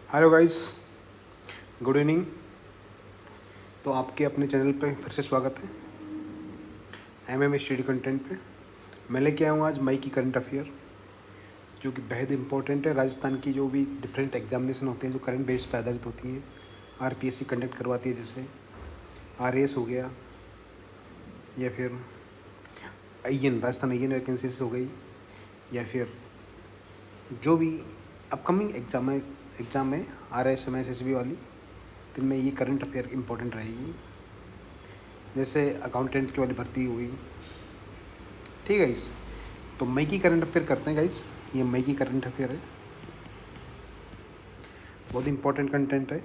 Hello guys, good evening. तो आपके अपने चैनल पे फिर से स्वागत है एमएम स्टडी कंटेंट पे। मैं लेके आया हूँ आज मई की करंट अफेयर, जो कि बेहद इंपॉर्टेंट है। राजस्थान की जो भी डिफरेंट एग्जामिनेशन होते हैं, जो करंट बेस पर आधारित होती हैं, आरपीएससी कंडक्ट करवाती है, जैसे आरएएस हो गया या फिर आईएन, राजस्थान आईएन वैकेंसीज हो गई, या फिर जो भी अपकमिंग एग्ज़ाम है आरएएस एमएसएसबी वाली, तो इनमें ये करंट अफेयर इंपॉर्टेंट रहेगी। जैसे अकाउंटेंट की वाली भर्ती हुई, ठीक है गाइस। तो मई की करंट अफेयर करते हैं गाइस। ये मई की करंट अफेयर है, बहुत इंपॉर्टेंट कंटेंट है।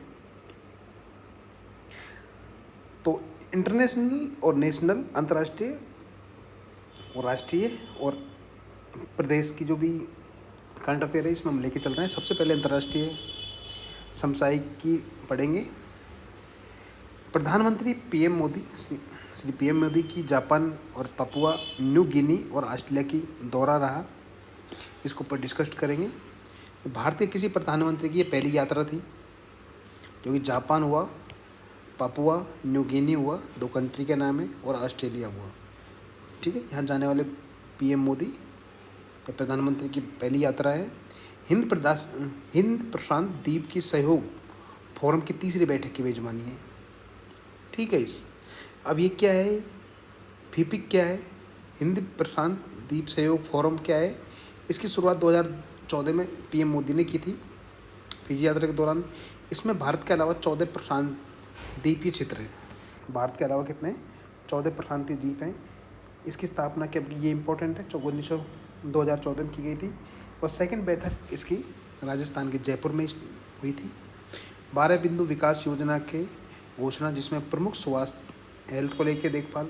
तो इंटरनेशनल और नेशनल, अंतर्राष्ट्रीय और राष्ट्रीय और प्रदेश की जो भी करंट अफेयर है, इसमें हम लेके चल रहे हैं। सबसे पहले अंतर्राष्ट्रीय समसामयिक की पढ़ेंगे। प्रधानमंत्री पीएम मोदी श्री पीएम मोदी की जापान और पपुआ न्यू गिनी और ऑस्ट्रेलिया की दौरा रहा, इसको ऊपर डिस्कस करेंगे। भारत के किसी प्रधानमंत्री की ये पहली यात्रा थी, जो कि जापान हुआ, पपुआ न्यू गिनी हुआ, दो कंट्री के नाम है, और ऑस्ट्रेलिया हुआ। ठीक है, यहाँ जाने वाले पीएम मोदी या प्रधानमंत्री की पहली यात्रा है। हिंद प्रशांत द्वीप की सहयोग फोरम की तीसरी बैठक की मेजबानी है। ठीक है। अब ये क्या है, फीपिक क्या है, हिंद प्रशांत द्वीप सहयोग फोरम क्या है? इसकी शुरुआत 2014 में पीएम मोदी ने की थी, फिजी यात्रा के दौरान। इसमें भारत के अलावा 14 प्रशांत द्वीपीय क्षेत्र हैं। भारत के अलावा कितने? 14 प्रशांतीय द्वीप हैं। इसकी स्थापना कब की? ये इंपॉर्टेंट है, 2014 में की गई थी। और सेकंड बैठक इसकी राजस्थान के जयपुर में हुई थी। 12 बिंदु विकास योजना के घोषणा, जिसमें प्रमुख स्वास्थ्य, हेल्थ को लेकर देखभाल,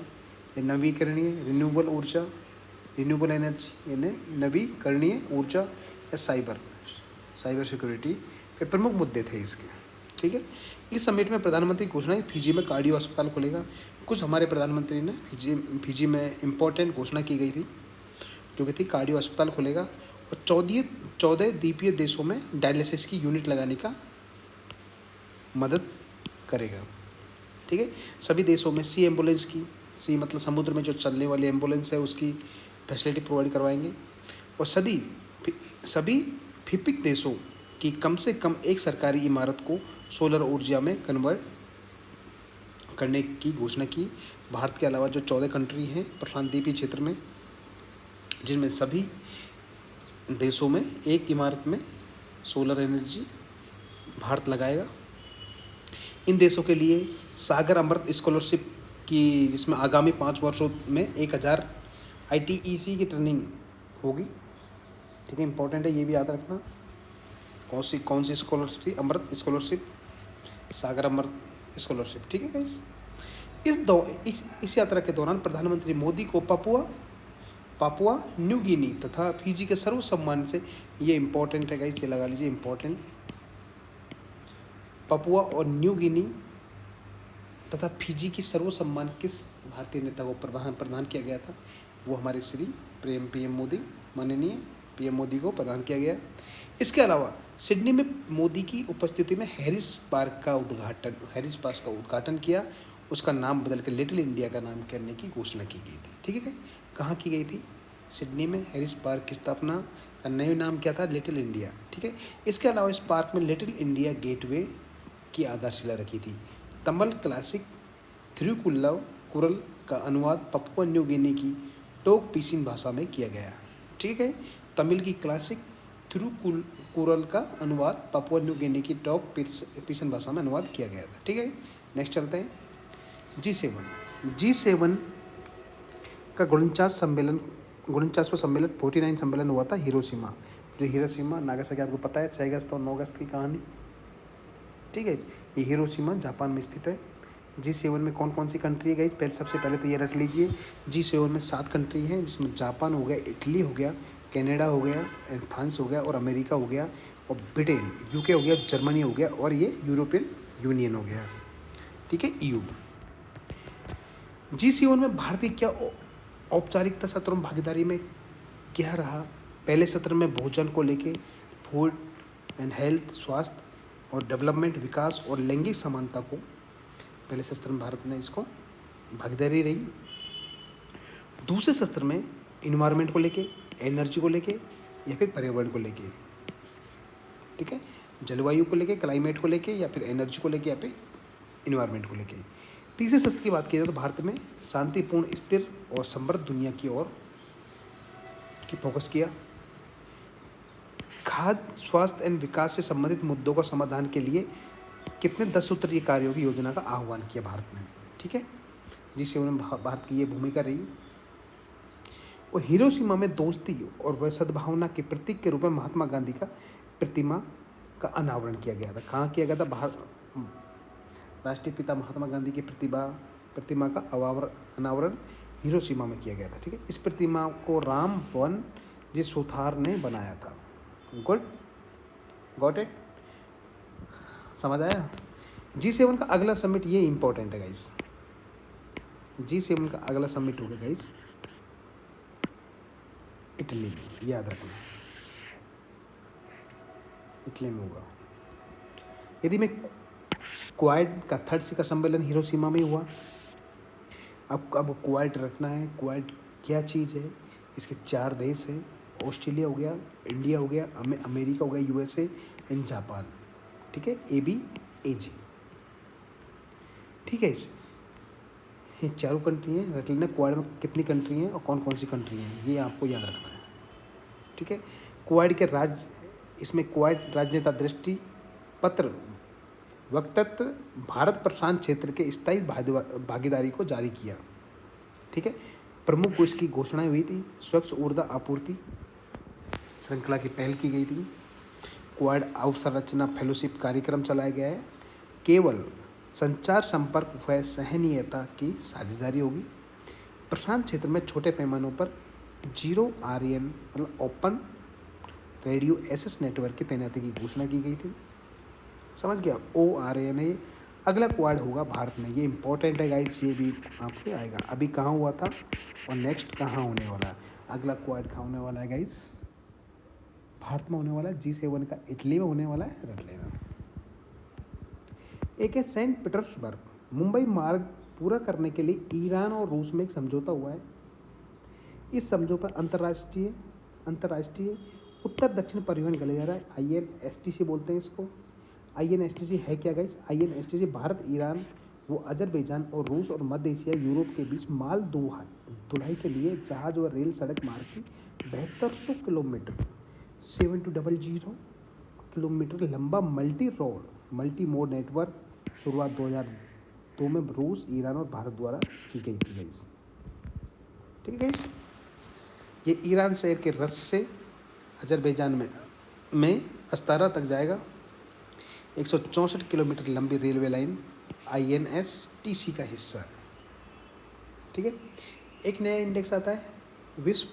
नवीकरणीय रिन्यूएबल ऊर्जा, रिन्यूएबल एनर्जी यानी नवीकरणीय ऊर्जा, या साइबर सिक्योरिटी पे प्रमुख मुद्दे थे इसके। ठीक है। इस समिट में प्रधानमंत्री घोषणा, फिजी में कार्डियो अस्पताल खुलेगा। कुछ हमारे प्रधानमंत्री ने फिजी में इम्पोर्टेंट घोषणा की गई थी, जो कि थी कार्डियो अस्पताल खुलेगा। और 14 द्वीपीय देशों में डायलिसिस की यूनिट लगाने का मदद करेगा। ठीक है। सभी देशों में सी एम्बुलेंस की, सी मतलब समुद्र में जो चलने वाली एम्बुलेंस है, उसकी फैसिलिटी प्रोवाइड करवाएंगे। और सभी फिपिक देशों की कम से कम एक सरकारी इमारत को सोलर ऊर्जा में कन्वर्ट करने की घोषणा की। भारत के अलावा जो 14 कंट्री हैं प्रशांत द्वीपीय क्षेत्र में, जिनमें सभी देशों में एक इमारत में सोलर एनर्जी भारत लगाएगा। इन देशों के लिए सागर अमृत स्कॉलरशिप की, जिसमें आगामी 5 वर्षों में 1000 ITEC की ट्रेनिंग होगी। ठीक है, इंपॉर्टेंट है, ये भी याद रखना। कौन सी स्कॉलरशिप थी? अमृत स्कॉलरशिप, सागर अमृत स्कॉलरशिप। ठीक है गाइस। इस यात्रा के दौरान प्रधानमंत्री मोदी को पापुआ न्यू गिनी तथा फिजी के सर्व सम्मान से, ये इंपॉर्टेंट है गाइस, ये लगा लीजिए इंपॉर्टेंट। पपुआ और न्यू गिनी तथा फिजी की सर्व सम्मान किस भारतीय नेता को प्रदान किया गया था? वो हमारे श्री पीएम मोदी, माननीय पीएम मोदी को प्रदान किया गया। इसके अलावा सिडनी में मोदी की उपस्थिति में हैरिस पार्क का उद्घाटन किया। उसका नाम बदल कर लिटिल इंडिया का नाम करने की घोषणा की गई थी। ठीक है। कहाँ की गई थी? सिडनी में हैरिस पार्क की स्थापना का नया नाम क्या था? Little India. ठीक है। इसके अलावा इस पार्क में लिटिल इंडिया गेटवे की आधारशिला रखी थी। तमिल क्लासिक थिरुकुरल का अनुवाद पपुआ न्यू गिनी की टोक पीसिन भाषा में किया गया। ठीक है। तमिल की क्लासिक थिरुकुरल का अनुवाद पपुआ न्यू गिनी की टोक पीसिन भाषा में अनुवाद किया गया था। ठीक है। नेक्स्ट चलते हैं। G7 का 49वां सम्मेलन 49 सम्मेलन हुआ था हिरोशिमा। जो हिरोशिमा नागासाकी, आपको पता है 6 अगस्त और 9 अगस्त की कहानी। ठीक है। ये हिरोशिमा जापान में स्थित है। G7 में कौन कौन सी कंट्री है गाइस? सबसे पहले तो ये रख लीजिए, G7 में 7 कंट्री हैं, जिसमें जापान हो गया, इटली हो गया, कनाडा हो गया, फ्रांस हो गया, और अमेरिका हो गया, और ब्रिटेन, UK हो गया, जर्मनी हो गया, और ये यूरोपियन यूनियन हो गया। ठीक है, EU। G7 में भारत की क्या औपचारिकता सत्र में भागीदारी में क्या रहा? पहले सत्र में भोजन को लेके, फूड एंड हेल्थ, स्वास्थ्य और डेवलपमेंट, विकास और लैंगिक समानता को पहले शस्त्र में भारत ने इसको भागीदारी रही। दूसरे शस्त्र में इन्वायरमेंट को लेके, एनर्जी को लेके या फिर पर्यावरण को लेके, ठीक है, जलवायु को लेके, क्लाइमेट को लेके या फिर एनर्जी को लेके या फिर इन्वायरमेंट को लेके। तीसरे शस्त्र की बात की जाए तो भारत में शांतिपूर्ण, स्थिर और समृद्ध दुनिया की ओर की फोकस किया। खाद्य, स्वास्थ्य एवं विकास से संबंधित मुद्दों का समाधान के लिए कितने 10 सूत्रीय कार्यों की योजना का आह्वान किया भारत ने, ठीक है, जिससे उन्होंने भारत की ये भूमिका रही। और हिरोशिमा में दोस्ती और सद्भावना के प्रतीक के रूप में महात्मा गांधी का प्रतिमा का अनावरण किया गया था। कहाँ किया गया था? राष्ट्रीय पिता महात्मा गांधी की प्रतिमा का अनावरण हिरोशिमा में किया गया था, ठीक है। इस प्रतिमा को राम वन जी सुथार ने बनाया था। गुड, गॉट इट, समझ आया? G7 का अगला समिट, ये इंपॉर्टेंट है गाइस। G7 का अगला समिट होगा गाइस इटली में, याद रखना, इटली में होगा। यदि मैं क्वाड का 3rd शिखर सम्मेलन हिरोशिमा में हुआ। अब क्वाड रखना है। क्वाड क्या चीज़ है? इसके 4 देश हैं, ऑस्ट्रेलिया हो गया, इंडिया हो गया, अमेरिका हो गया, USA एंड जापान, ठीक है, ABAG, ठीक है। ये 4 कंट्री हैं। रख लेना क्वाड में कितनी कंट्री हैं और कौन कौन सी कंट्री हैं, ये आपको याद रखना है, ठीक है। क्वाड के इसमें क्वाड राजनेता दृष्टि पत्र वक्तत्व भारत प्रशांत क्षेत्र के स्थायी भागीदारी को जारी किया, ठीक है। प्रमुख इसकी घोषणाएं हुई थी। स्वच्छ ऊर्जा आपूर्ति श्रृंखला की पहल की गई थी। क्वाड अवसंरचना फेलोशिप कार्यक्रम चलाया गया है। केवल संचार, संपर्क व सहनीयता की साझेदारी होगी। प्रशांत क्षेत्र में छोटे पैमानों पर 0RN मतलब ओपन रेडियो एक्सेस नेटवर्क की तैनाती की घोषणा की गई थी। समझ गया? ORN है। अगला क्वाड होगा भारत में, ये इंपॉर्टेंट है गाइस, ये भी आपके आएगा। अभी कहाँ हुआ था और नेक्स्ट कहाँ होने वाला है? अगला क्वाड कहाँ होने वाला है गाइस? भारत में होने वाला है। G7 का इटली में होने वाला है, रख लेना। एक है सेंट पीटर्सबर्ग। मुंबई मार्ग पूरा करने के लिए ईरान और रूस में एक समझौता हुआ है। इस समझौते पर अंतर्राष्ट्रीय उत्तर दक्षिण परिवहन गले जा रहा है। INSTC बोलते हैं इसको। INSTC है क्या गाइस? INSTC भारत, ईरान वो अजरबैजान और रूस और मध्य एशिया, यूरोप के बीच माल ढुलाई के लिए जहाज और रेल सड़क मार्ग की 7200 किलोमीटर 7200 किलोमीटर लंबा मल्टी मोड नेटवर्क शुरुआत 2002 में रूस, ईरान और भारत द्वारा की गई थी गाइस, ठीक है गाइस। ये ईरान शहर के रस से अजरबैजान में अस्तारा तक जाएगा। 164 किलोमीटर लंबी रेलवे लाइन INSTC का हिस्सा है, ठीक है। एक नया इंडेक्स आता है विश्व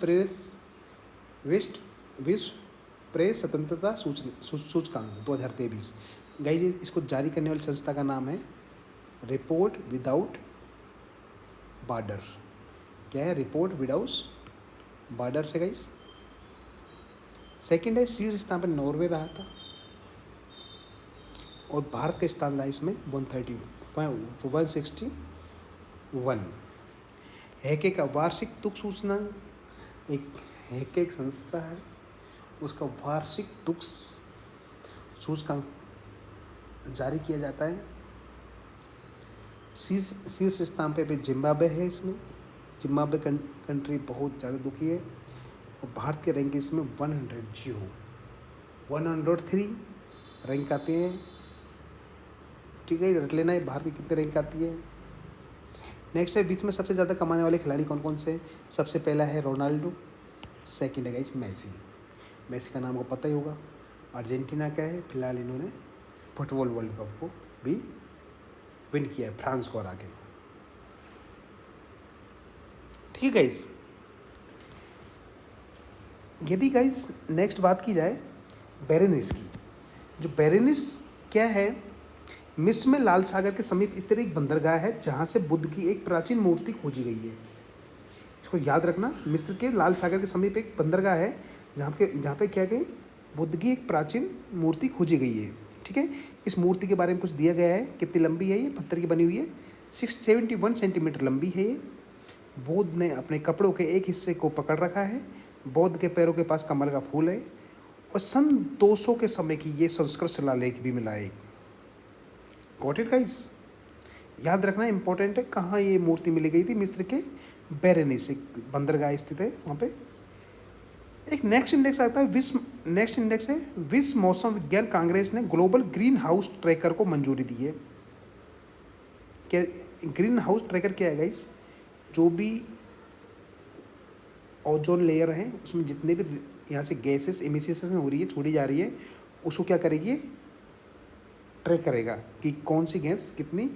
प्रेस स्वतंत्रता सूचकांक 2023। गाइस इसको जारी करने वाली संस्था का नाम है रिपोर्ट विदाउट बॉर्डर। क्या है? रिपोर्ट विदाउट बॉर्डर है गाइस। सेकंड है शीर्ष स्थान पर नॉर्वे रहा था और भारत का स्थान रहा इसमें 161। हैके का वार्षिक तुक सूचकांक, एक हैके एक संस्था है, उसका वार्षिक तुक सूचकांक जारी किया जाता है। शीर्ष स्थान पे जिम्बाब्वे है। इसमें जिम्बाब्वे कंट्री बहुत ज़्यादा दुखी है और भारत के रैंक इसमें 103 रैंक आते हैं, ठीक है, रख लेना है। भारत की कितने रैंक आती है? नेक्स्ट है बीच में सबसे ज़्यादा कमाने वाले खिलाड़ी कौन कौन से? सबसे पहला है रोनाल्डो, सेकंड है गाइस मेसी का नाम को पता ही होगा। अर्जेंटीना का है, फिलहाल इन्होंने फुटबॉल वर्ल्ड कप को भी विन किया है फ्रांस को हरा के, ठीक है गाइस। यदि गाइस नेक्स्ट बात की जाए बेरेनिस की, जो बेरेनिस क्या है? मिस्र में लाल सागर के समीप इस तरह एक बंदरगाह है जहाँ से बुद्ध की एक प्राचीन मूर्ति खोजी गई है। इसको याद रखना, मिस्र के लाल सागर के समीप एक बंदरगाह है जहाँ पे क्या गई? बुद्ध की एक प्राचीन मूर्ति खोजी गई है। ठीक है। इस मूर्ति के बारे में कुछ दिया गया है, कितनी लंबी है ये, पत्थर की बनी हुई है, 671 सेंटीमीटर लंबी है ये। बुद्ध ने अपने कपड़ों के एक हिस्से को पकड़ रखा है, बुद्ध के पैरों के पास कमल का फूल है, और सन 200 के समय की ये संस्कृत शिलालेख भी मिला है। गॉट इट गाइस, याद रखना इंपॉर्टेंट है। कहाँ ये मूर्ति मिली गई थी, मिस्र के बेरेनिस, एक बंदरगाह स्थित है वहाँ पे। एक नेक्स्ट इंडेक्स आता है नेक्स्ट इंडेक्स है विश्व मौसम विज्ञान कांग्रेस ने ग्लोबल ग्रीन हाउस ट्रैकर को मंजूरी दी है। क्या ग्रीन हाउस ट्रैकर क्या है गाइस, जो भी ओजोन लेयर है उसमें जितने भी यहाँ से गैसेस इमिशन हो रही है, छोड़ी जा रही है, उसको क्या करेगी, ट्रैक करेगा कि कौन सी गैस कितनी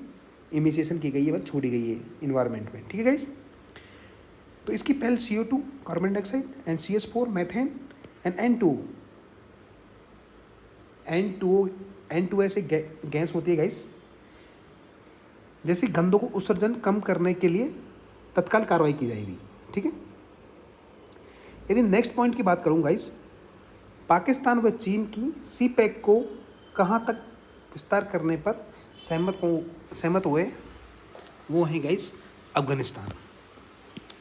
इमिशन की गई है, मतलब छोड़ी गई है इन्वायरमेंट में। ठीक है गाइस, तो इसकी पहल CO2 carbon dioxide, and CH4 methane, and N2 ऐसे गैस होती है गाइस, जैसे गंधों को उत्सर्जन कम करने के लिए तत्काल कार्रवाई की जाएगी। ठीक है। यदि नेक्स्ट पॉइंट की बात करूँ गाइस, पाकिस्तान व चीन की CPEC को कहाँ तक विस्तार करने पर सहमत हुए, वो हैं गाइस अफगानिस्तान।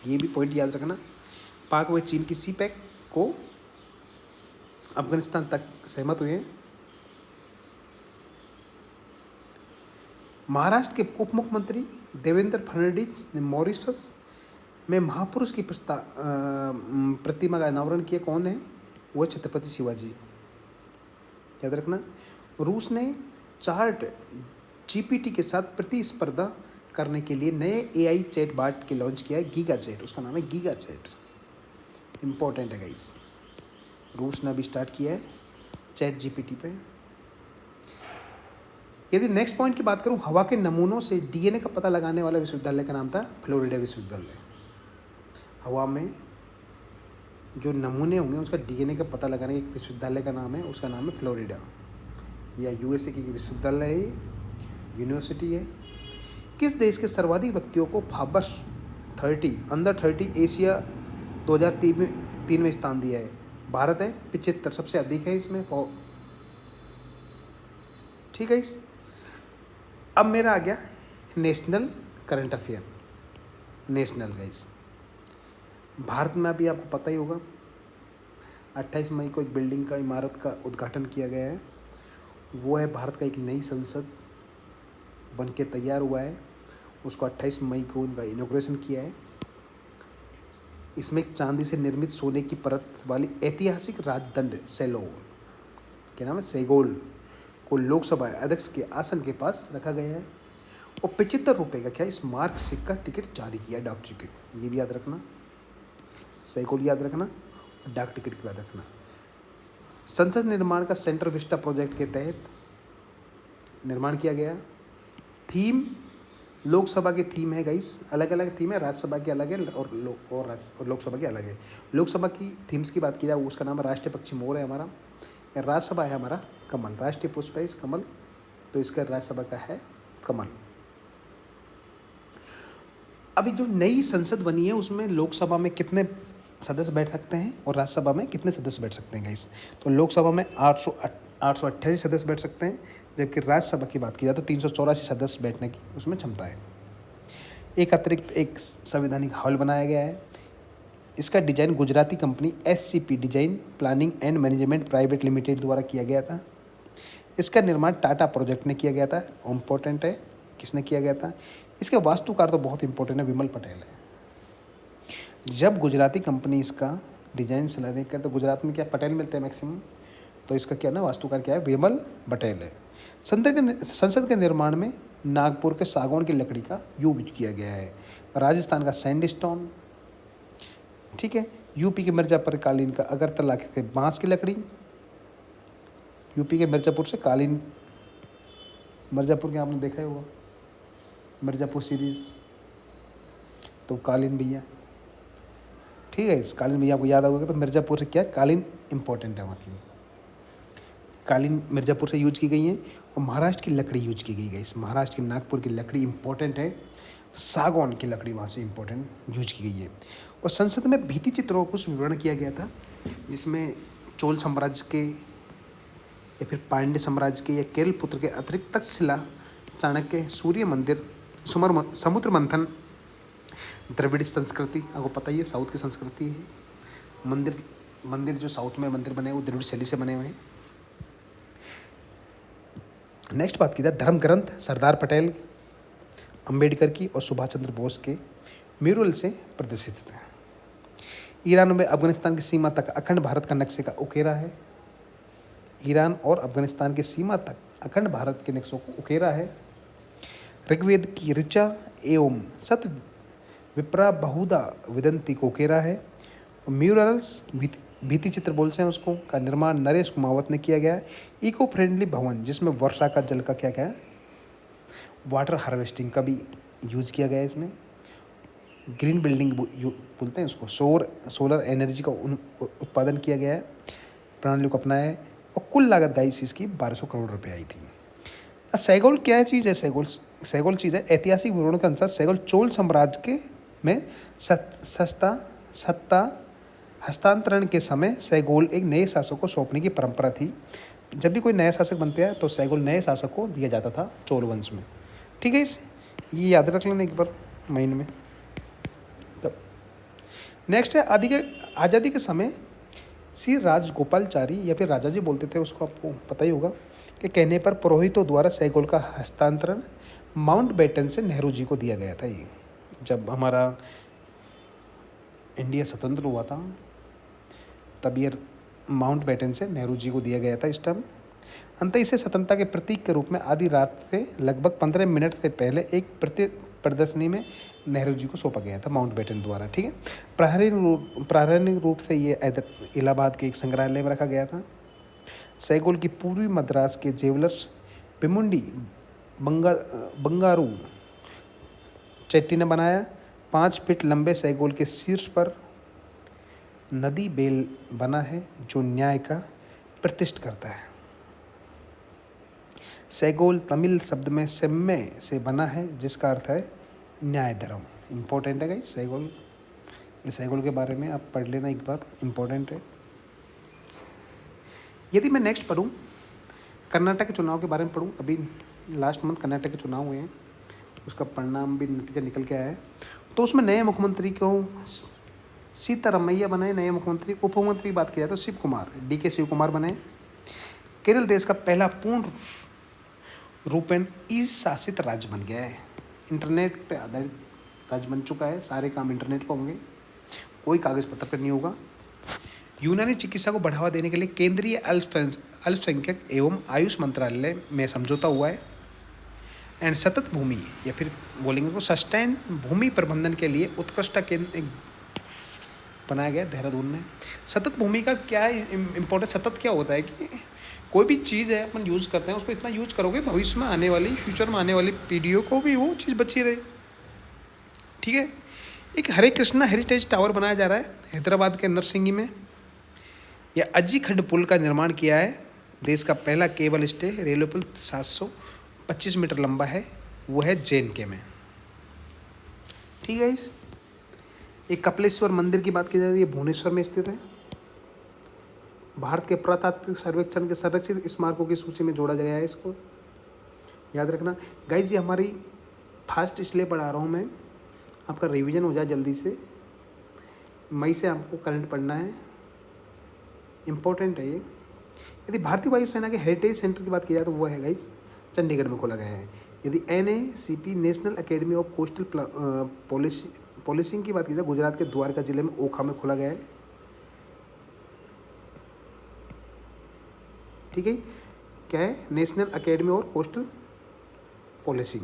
ये भी पॉइंट याद रखना, पाक व चीन की CPEC को अफगानिस्तान तक सहमत हुए हैं। महाराष्ट्र के उप मुख्यमंत्री देवेंद्र फडणवीस ने मॉरिशस में महापुरुष की प्रतिमा का अनावरण किया। कौन है वो, छत्रपति शिवाजी। याद रखना, रूस ने चार्ट GPT के साथ प्रतिस्पर्धा करने के लिए नए AI चैट बाट के लॉन्च किया है, गीगा चैट, उसका नाम है गीगा चैट। इंपॉर्टेंट है गाइस, रूस ने अभी स्टार्ट किया है चैट GPT पे। यदि नेक्स्ट पॉइंट की बात करूं, हवा के नमूनों से DNA का पता लगाने वाला विश्वविद्यालय का नाम था फ्लोरिडा विश्वविद्यालय। हवा में जो नमूने होंगे उसका DNA का पता लगाने के एक विश्वविद्यालय का नाम है, उसका नाम है फ्लोरिडा, या USA की विश्वविद्यालय है, यूनिवर्सिटी है। किस देश के सर्वाधिक व्यक्तियों को फाबर्स 30 अंडर 30 एशिया 2003 में स्थान दिया है? भारत है, 75 सबसे अधिक है इसमें। ठीक है। अब मेरा आ गया national current affair. National guys, Bharat में अभी आपको पता ही होगा 28 मई को एक बिल्डिंग का, इमारत का उद्घाटन किया गया है। वो है भारत का एक नई संसद बन के तैयार हुआ है, उसको 28 मई को उनका इनॉग्रेशन किया है। इसमें एक चांदी से निर्मित सोने की परत वाली ऐतिहासिक राजदंड सेलोल, क्या नाम है, सेगोल को लोकसभा अध्यक्ष के आसन के पास रखा गया है, और 75 रुपये का क्या स्मारक सिक्का टिकट जारी किया, डाक टिकट। ये भी याद रखना, सेगोल याद रखना, डाक टिकट भी याद रखना। संसद निर्माण का सेंट्रल विस्टा प्रोजेक्ट के तहत निर्माण किया गया। थीम लोकसभा की थीम है गाइस, अलग अलग थीम है, राज्यसभा की अलग है और लोकसभा की अलग है। लोकसभा की थीम्स की बात की जाए, उसका नाम है राष्ट्रीय पक्षी मोर है हमारा, या राज्यसभा है हमारा कमल, राष्ट्रीय पुष्प है इस कमल, तो इसका राज्यसभा का है कमल। अभी जो नई संसद बनी है उसमें लोकसभा में कितने सदस्य बैठ सकते हैं और राज्यसभा में कितने सदस्य बैठ सकते हैं गाइस? तो लोकसभा में 888 सदस्य बैठ सकते हैं, जबकि राज्यसभा की बात की जाए तो 384 सदस्य बैठने की उसमें क्षमता है। एक अतिरिक्त एक संवैधानिक हॉल बनाया गया है। इसका design Gujarati company SCP design planning and management private limited द्वारा किया गया था। इसका निर्माण टाटा प्रोजेक्ट ने किया गया था। इम्पोर्टेंट है, किसने किया गया था? इसके वास्तुकार तो बहुत इंपॉर्टेंट है, विमल पटेल है। जब गुजराती कंपनी इसका डिजाइन सिलाने का, तो गुजरात में क्या पटेल मिलते हैं मैक्सिमम, तो इसका क्या ना वास्तुकार क्या है, विमल पटेल है। संसद के निर्माण में नागपुर के सागौन की लकड़ी का यूज किया गया है, राजस्थान का सैंडस्टोन, ठीक है, यूपी के मिर्जापुर कालीन का अगरतला के बांस की लकड़ी, यूपी के मिर्जापुर से कालीन, मिर्जापुर के आपने देखा ही होगा, मिर्जापुर सीरीज, तो कालीन भैया, ठीक है, इस कालीन भैया आपको याद होगा, तो मिर्जापुर से क्या कालीन इंपॉर्टेंट है वहाँ की, कालीन मिर्जापुर से यूज की गई है। और महाराष्ट्र की लकड़ी यूज की गई है, इस महाराष्ट्र के नागपुर की लकड़ी इंपॉर्टेंट है, सागौन की लकड़ी वहाँ से इंपॉर्टेंट यूज की गई है। और संसद में भित्ति चित्रों को कुछ विवरण किया गया था, जिसमें चोल साम्राज्य के या फिर पांड्य साम्राज्य के या केरल पुत्र के अतिरिक्त तक्षशिला, चाणक्य, सूर्य मंदिर, समुद्र मंथन, द्रविड़ संस्कृति, आपको पता ही है साउथ की संस्कृति है। मंदिर मंदिर जो साउथ में मंदिर बने वो द्रविड़ शैली से बने हुए हैं। नेक्स्ट बात की जाए धर्म ग्रंथ सरदार पटेल, अंबेडकर की और सुभाष चंद्र बोस के म्यूरल से प्रदर्शित है। ईरान में अफगानिस्तान की सीमा तक अखंड भारत का नक्शे का उकेरा है। ईरान और अफगानिस्तान की सीमा तक अखंड भारत के नक्शों को उकेरा है। ऋग्वेद की ऋचा एवं सत विप्रा बहुधा विदंती को उकेरा है। म्यूरल्स भित्ति चित्र बोलते हैं उसको का निर्माण नरेश कुमावत ने किया गया है। इको फ्रेंडली भवन जिसमें वर्षा का जल का क्या क्या है वाटर हार्वेस्टिंग का भी यूज किया गया है। इसमें ग्रीन बिल्डिंग बोलते हैं उसको, सोलर एनर्जी का उत्पादन किया गया है, प्रणाली को अपनाया है। और कुल लागत गाइस इसकी 1200 करोड़ रुपए आई थी। सैगोल क्या चीज़ है? सैगोल चीज़ है ऐतिहासिक विवरणों के अनुसार सैगोल चोल साम्राज्य के में सत्ता हस्तांतरण के समय सैगोल एक नए शासक को सौंपने की परंपरा थी। जब भी कोई नया शासक बनते हैं तो सैगोल नए शासक को दिया जाता था चोल वंश में। ठीक है, ये याद रख लेना एक बार माइंड में। तब नेक्स्ट है आज़ादी के समय श्री राजगोपालचारी या फिर राजा जी बोलते थे उसको, आपको पता ही होगा, के कहने पर पुरोहितों द्वारा सैगोल का हस्तांतरण माउंटबेटन से नेहरू जी को दिया गया था। ये जब हमारा इंडिया स्वतंत्र हुआ था तब ये माउंटबेटन से नेहरू जी को दिया गया था इस टाइम। अंत इसे स्वतंत्रता के प्रतीक के रूप में आधी रात से लगभग 15 मिनट से पहले एक प्रदर्शनी में नेहरू जी को सौंपा गया था माउंटबेटन द्वारा। ठीक है, प्रारंभिक रूप से ये इलाहाबाद के एक संग्रहालय में रखा गया था। सैगोल की पूर्वी मद्रास के जेवलर्स पिमुंडी बंगारू चेट्टी ने बनाया। 5 फीट लंबे सैगोल के शीर्ष पर नदी बेल बना है जो न्याय का प्रतिष्ठ करता है। सैगोल तमिल शब्द में सेम्मे से बना है जिसका अर्थ है न्याय धर्म। इम्पोर्टेंट है गाइस सैगोल, इस सैगोल के बारे में आप पढ़ लेना एक बार, इम्पोर्टेंट है। यदि मैं नेक्स्ट पढ़ूँ कर्नाटक के चुनाव के बारे में पढ़ूँ, अभी लास्ट मंथ कर्नाटक के चुनाव हुए हैं, उसका परिणाम भी नतीजा निकल के आया है। तो उसमें नए मुख्यमंत्री को सीतारमैया बनाए नए मुख्यमंत्री। उप मुख्यमंत्री की बात की जाए तो शिव कुमार DK शिव कुमार बनाए। केरल देश का पहला पूर्ण रूपेण ई शासित राज्य बन गया है। इंटरनेट पे आधारित राज्य बन चुका है, सारे काम इंटरनेट पर होंगे, कोई कागज पत्र पर नहीं होगा। यूनानी चिकित्सा को बढ़ावा देने के लिए केंद्रीय अल्पसंख्यक एवं आयुष मंत्रालय में समझौता हुआ है। एंड सतत भूमि या फिर बोलेंगे उसको सस्टेन भूमि प्रबंधन के लिए उत्कृष्ट केंद्र बनाया गया देहरादून में। सतत भूमि का क्या इम्पोर्टेंट, सतत क्या होता है कि कोई भी चीज़ है अपन यूज़ करते हैं उसको इतना यूज़ करोगे भविष्य में आने वाली फ्यूचर में आने वाली पीढ़ियों को भी वो चीज़ बची रहे। ठीक है, एक हरे कृष्णा हेरिटेज टावर बनाया जा रहा है हैदराबाद के नरसिंगी में। यह अजी खंड पुल का निर्माण किया है। देश का पहला केबल स्टे रेलवे पुल 725 मीटर लंबा है, वो है JNK में। ठीक है, एक कपिलेश्वर मंदिर की बात की जा रही है, भुवनेश्वर में स्थित है। भारत के पुरातात्विक सर्वेक्षण के संरक्षित स्मारकों की सूची में जोड़ा गया है, इसको याद रखना गाइज। ये हमारी फास्ट इसलिए पढ़ा रहा हूँ मैं, आपका रिवीजन हो जाए जल्दी से। मई से आपको करंट पढ़ना है, इम्पोर्टेंट है ये। यदि भारतीय वायुसेना के हेरिटेज सेंटर की बात की जाए तो वो है गाइज चंडीगढ़ में खोला गया है। यदि NACP national academy of coastal policing की बात की जाए गुजरात के द्वारका जिले में ओखा में खोला गया है। ठीक है, क्या है national academy of coastal policing.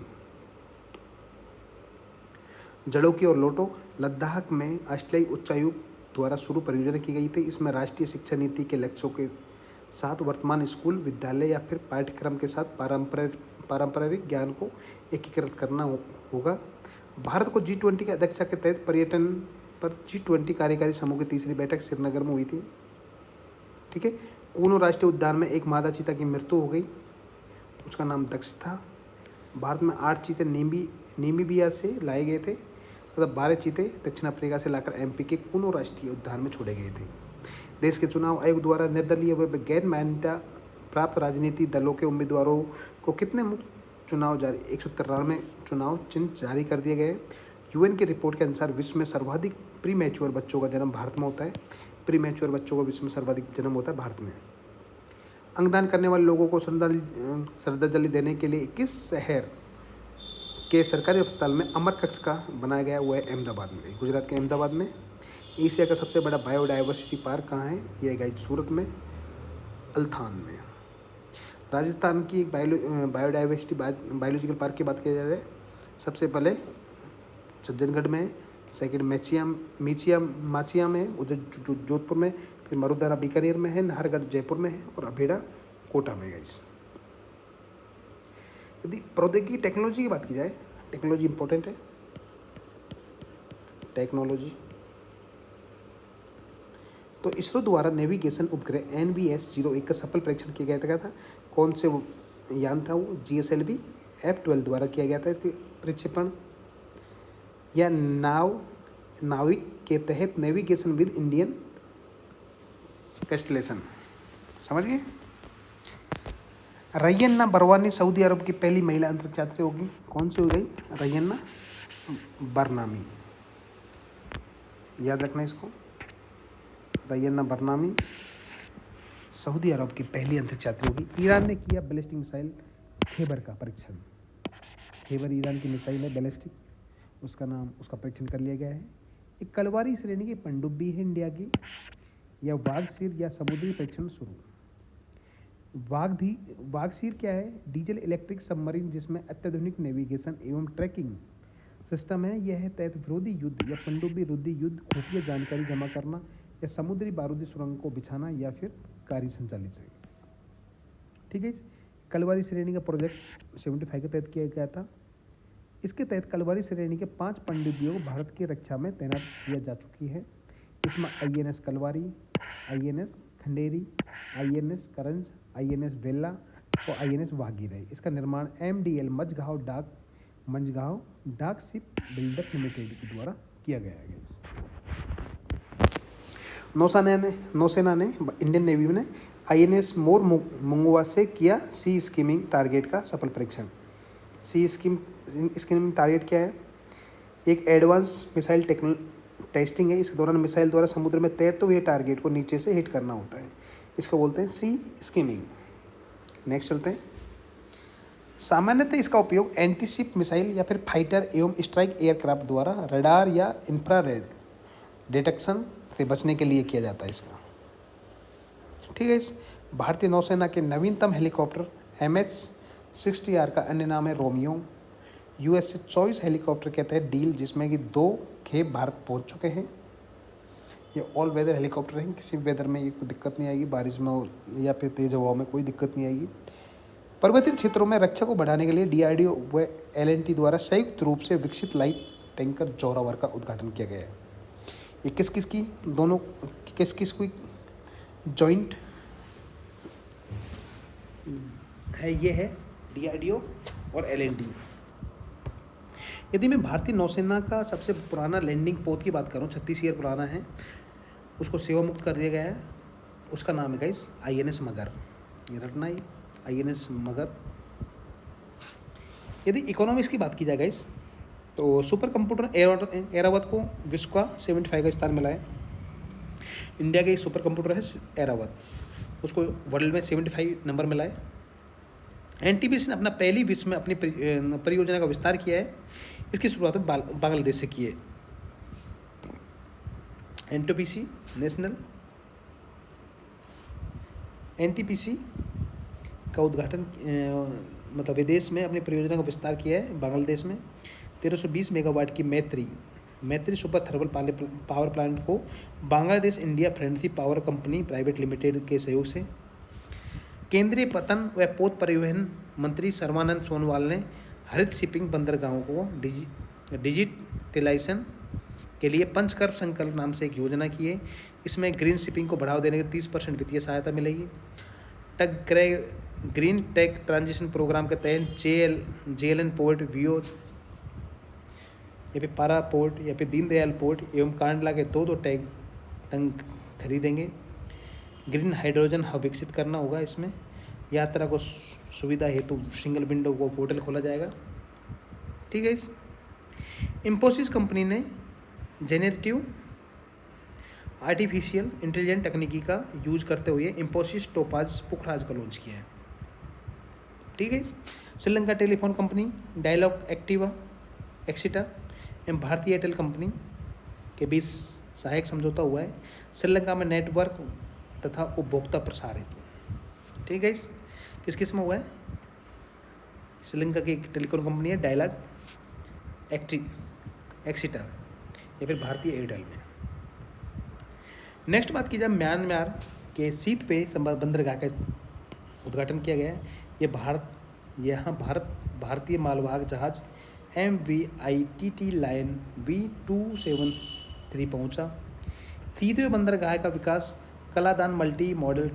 जड़ोकी और लोटो लद्दाख में ऑस्ट्रेलियाई उच्चायुक्त द्वारा शुरू परियोजना की गई थी। इसमें राष्ट्रीय शिक्षा नीति के लक्ष्यों के साथ वर्तमान स्कूल विद्यालय या फिर पाठ्यक्रम के साथ पारंपरिक ज्ञान को एकीकृत करना होगा। भारत को G20 की अध्यक्षता के तहत पर्यटन पर G20 कार्यकारी समूह की तीसरी बैठक श्रीनगर में हुई थी। ठीक है, कूनो राष्ट्रीय उद्यान में एक मादा चीता की मृत्यु हो गई, उसका नाम दक्ष था। भारत में 8 चीते नीमीबिया से लाए गए थे, मतलब 12 चीते दक्षिण अफ्रीका से लाकर MP के कूनो राष्ट्रीय उद्यान में छोड़े गए थे। देश के चुनाव आयोग द्वारा निर्दलीय व गैर मान्यता प्राप्त राजनीति दलों के उम्मीदवारों को कितने मुक्त चुनाव जारी 193 चुनाव चिन्ह जारी कर दिए गए। यूएन की रिपोर्ट के अनुसार विश्व में सर्वाधिक प्री मैच्योर बच्चों का जन्म भारत में होता है। प्री मैच्योर बच्चों का विश्व में सर्वाधिक जन्म होता है भारत में। अंगदान करने वाले लोगों को श्रद्धांजलि देने के लिए किस शहर के सरकारी अस्पताल में अमर कक्ष का बनाया गया, वो है अहमदाबाद में, गुजरात के अहमदाबाद में। एशिया का सबसे बड़ा बायोडाइवर्सिटी पार्क कहाँ है, ये है सूरत में, अल्थान में। राजस्थान की एक बायोडाइवर्सिटी बायोलॉजिकल पार्क की बात की जाए, सबसे पहले सज्जनगढ़ में है, सेकंड माचिया में है उधर जोधपुर में, फिर मरुदारा बीकानेर में है, नाहरगढ़ जयपुर में है और अभेड़ा कोटा में है। यदि प्रौद्योगिकी टेक्नोलॉजी की बात की जाए, टेक्नोलॉजी इंपॉर्टेंट है, टेक्नोलॉजी तो इसरो द्वारा नेविगेशन उपग्रह NVS-01 का सफल परीक्षण किया गया था। कौन से यान था वो, GSLV F-12 द्वारा किया गया था इसके प्रक्षेपण। या नाविक के तहत नेविगेशन विद इंडियन कंस्टलेशन, समझ गए। रैयन्ना बरवानी सऊदी अरब की पहली महिला अंतरिक्ष यात्री होगी, कौन सी हो गई, रैयन्ना बरनामी, याद रखना इसको, रैयन्ना बरनामी सऊदी अरब की पहली अंतरिक्ष यात्री होगी। ईरान ने किया बैलिस्टिक मिसाइल खेबर का परीक्षण। खेबर ईरान की मिसाइल है बैलिस्टिक, उसका परीक्षण कर लिया गया है। एक कलवारी श्रेणी की पनडुब्बी है इंडिया की, या वाघसीर या समुद्री परीक्षण शुरू। वाघसीर क्या है, डीजल इलेक्ट्रिक सबमरीन जिसमें अत्याधुनिक नेविगेशन एवं ट्रैकिंग सिस्टम है। यह है तहत विरोधी युद्ध या पनडुब्बी विरोधी युद्ध, खुफिया जानकारी जमा करना या समुद्री बारूदी सुरंग को बिछाना या फिर कार्य संचालित है। ठीक है, कलवारी श्रेणी का प्रोजेक्ट 75 के तहत किया गया था। इसके तहत कलवारी श्रेणी के 5 पनडुब्बियों को भारत की रक्षा में तैनात किया जा चुकी है। इसमें INS Kalwari, INS Khanderi, INS करंज, INS वेला और INS वागीर है। इसका निर्माण MDL मंझगांव डाक शिप बिल्डर लिमिटेड के द्वारा किया गया है। नौसेना ने इंडियन नेवी ने INS मोर मुंगवा से किया सी स्कीमिंग टारगेट का सफल परीक्षण। सी स्कीमिंग टारगेट क्या है, एक एडवांस मिसाइल टेस्टिंग है। इस दौरान मिसाइल द्वारा समुद्र में तैरते हुए टारगेट को नीचे से हिट करना होता है, इसको बोलते हैं सी स्कीमिंग। नेक्स्ट चलते हैं। सामान्यतः इसका उपयोग एंटीशिप मिसाइल या फिर फाइटर एवं स्ट्राइक एयरक्राफ्ट द्वारा रडार या इंफ्रारेड डिटेक्शन से बचने के लिए किया जाता है इसका। ठीक है, इस भारतीय नौसेना के नवीनतम हेलीकॉप्टर MH-60R का अन्य नाम है रोमियो। US से 24 हेलीकॉप्टर के तहत डील, जिसमें कि 2 खेप भारत पहुंच चुके हैं। ये ऑल वेदर हेलीकॉप्टर हैं, किसी भी वेदर में ये कोई दिक्कत नहीं आएगी, बारिश में या फिर तेज हवा में कोई दिक्कत नहीं आएगी। पर्वतीय क्षेत्रों में रक्षा को बढ़ाने के लिए DRDO व LNT द्वारा संयुक्त रूप से विकसित लाइट टैंकर जोरावर का उद्घाटन किया गया है। ये किस किस की जॉइंट है, ये है DRDO और LNT। यदि मैं भारतीय नौसेना का सबसे पुराना लैंडिंग पोत की बात करूं, 36 ईयर पुराना है, उसको सेवा मुक्त कर दिया गया है, उसका नाम है गाइस INS मगर। ये रटना ही, INS मगर। यदि इकोनॉमिक्स की बात की जाए गाइस, तो सुपर कंप्यूटर एरावत को विश्व का 75 का स्थान मिला है। इंडिया के सुपर कंप्यूटर है एरावत, उसको वर्ल्ड में 75 नंबर मिला है। NTPC ने अपना पहली विश्व में अपनी परियोजना का विस्तार किया है। इसकी शुरुआत बांग्लादेश से की है। NTPC का उद्घाटन मतलब विदेश में अपनी परियोजना का विस्तार किया है बांग्लादेश में। 1320 मेगावाट की मैत्री सुपर थर्मल पावर प्लांट को Bangladesh India friendly power company private limited के सहयोग से केंद्रीय पतन व पोत परिवहन मंत्री सर्बानंद सोनोवाल ने हरित शिपिंग बंदरगाहों को डिजिटलाइजेशन के लिए पंचकर्म संकल्प नाम से एक योजना की है। इसमें ग्रीन शिपिंग को बढ़ावा देने के 30% वित्तीय सहायता मिलेगी। ग्रीन टेक ट्रांजिशन प्रोग्राम के तहत JLN पोर्ट, वियो या फिर पारा पोर्ट या फिर दीनदयाल पोर्ट एवं कांडला के 2 टैंक खरीदेंगे। ग्रीन हाइड्रोजन हब विकसित करना होगा इसमें। यात्रा को सुविधा हेतु सिंगल विंडो को पोर्टल खोला जाएगा। ठीक है। इंफोसिस कंपनी ने जेनरेटिव आर्टिफिशियल इंटेलिजेंट तकनीकी का यूज करते हुए इंफोसिस टोपाज पुखराज का लॉन्च किया है। ठीक है। श्रीलंका टेलीफोन कंपनी डायलॉग एक्टिवा एक्सिटा एवं भारतीय एयरटेल कंपनी के बीच सहायक समझौता हुआ है श्रीलंका में नेटवर्क तथा उपभोक्ता प्रसार हेतु। ठीक है। किस किस में हुआ है? श्रीलंका की टेलीकॉम कंपनी है डायलॉग एक्सिटा या फिर भारतीय एयरटेल में। नेक्स्ट बात की जाए म्यांमार के सीत पे बंदरगाह का उद्घाटन किया गया है। यहाँ भारतीय मालवाहक जहाज MVITT लाइन V273 पहुँचा। तीसवें बंदरगाह का विकास Kaladan multi modal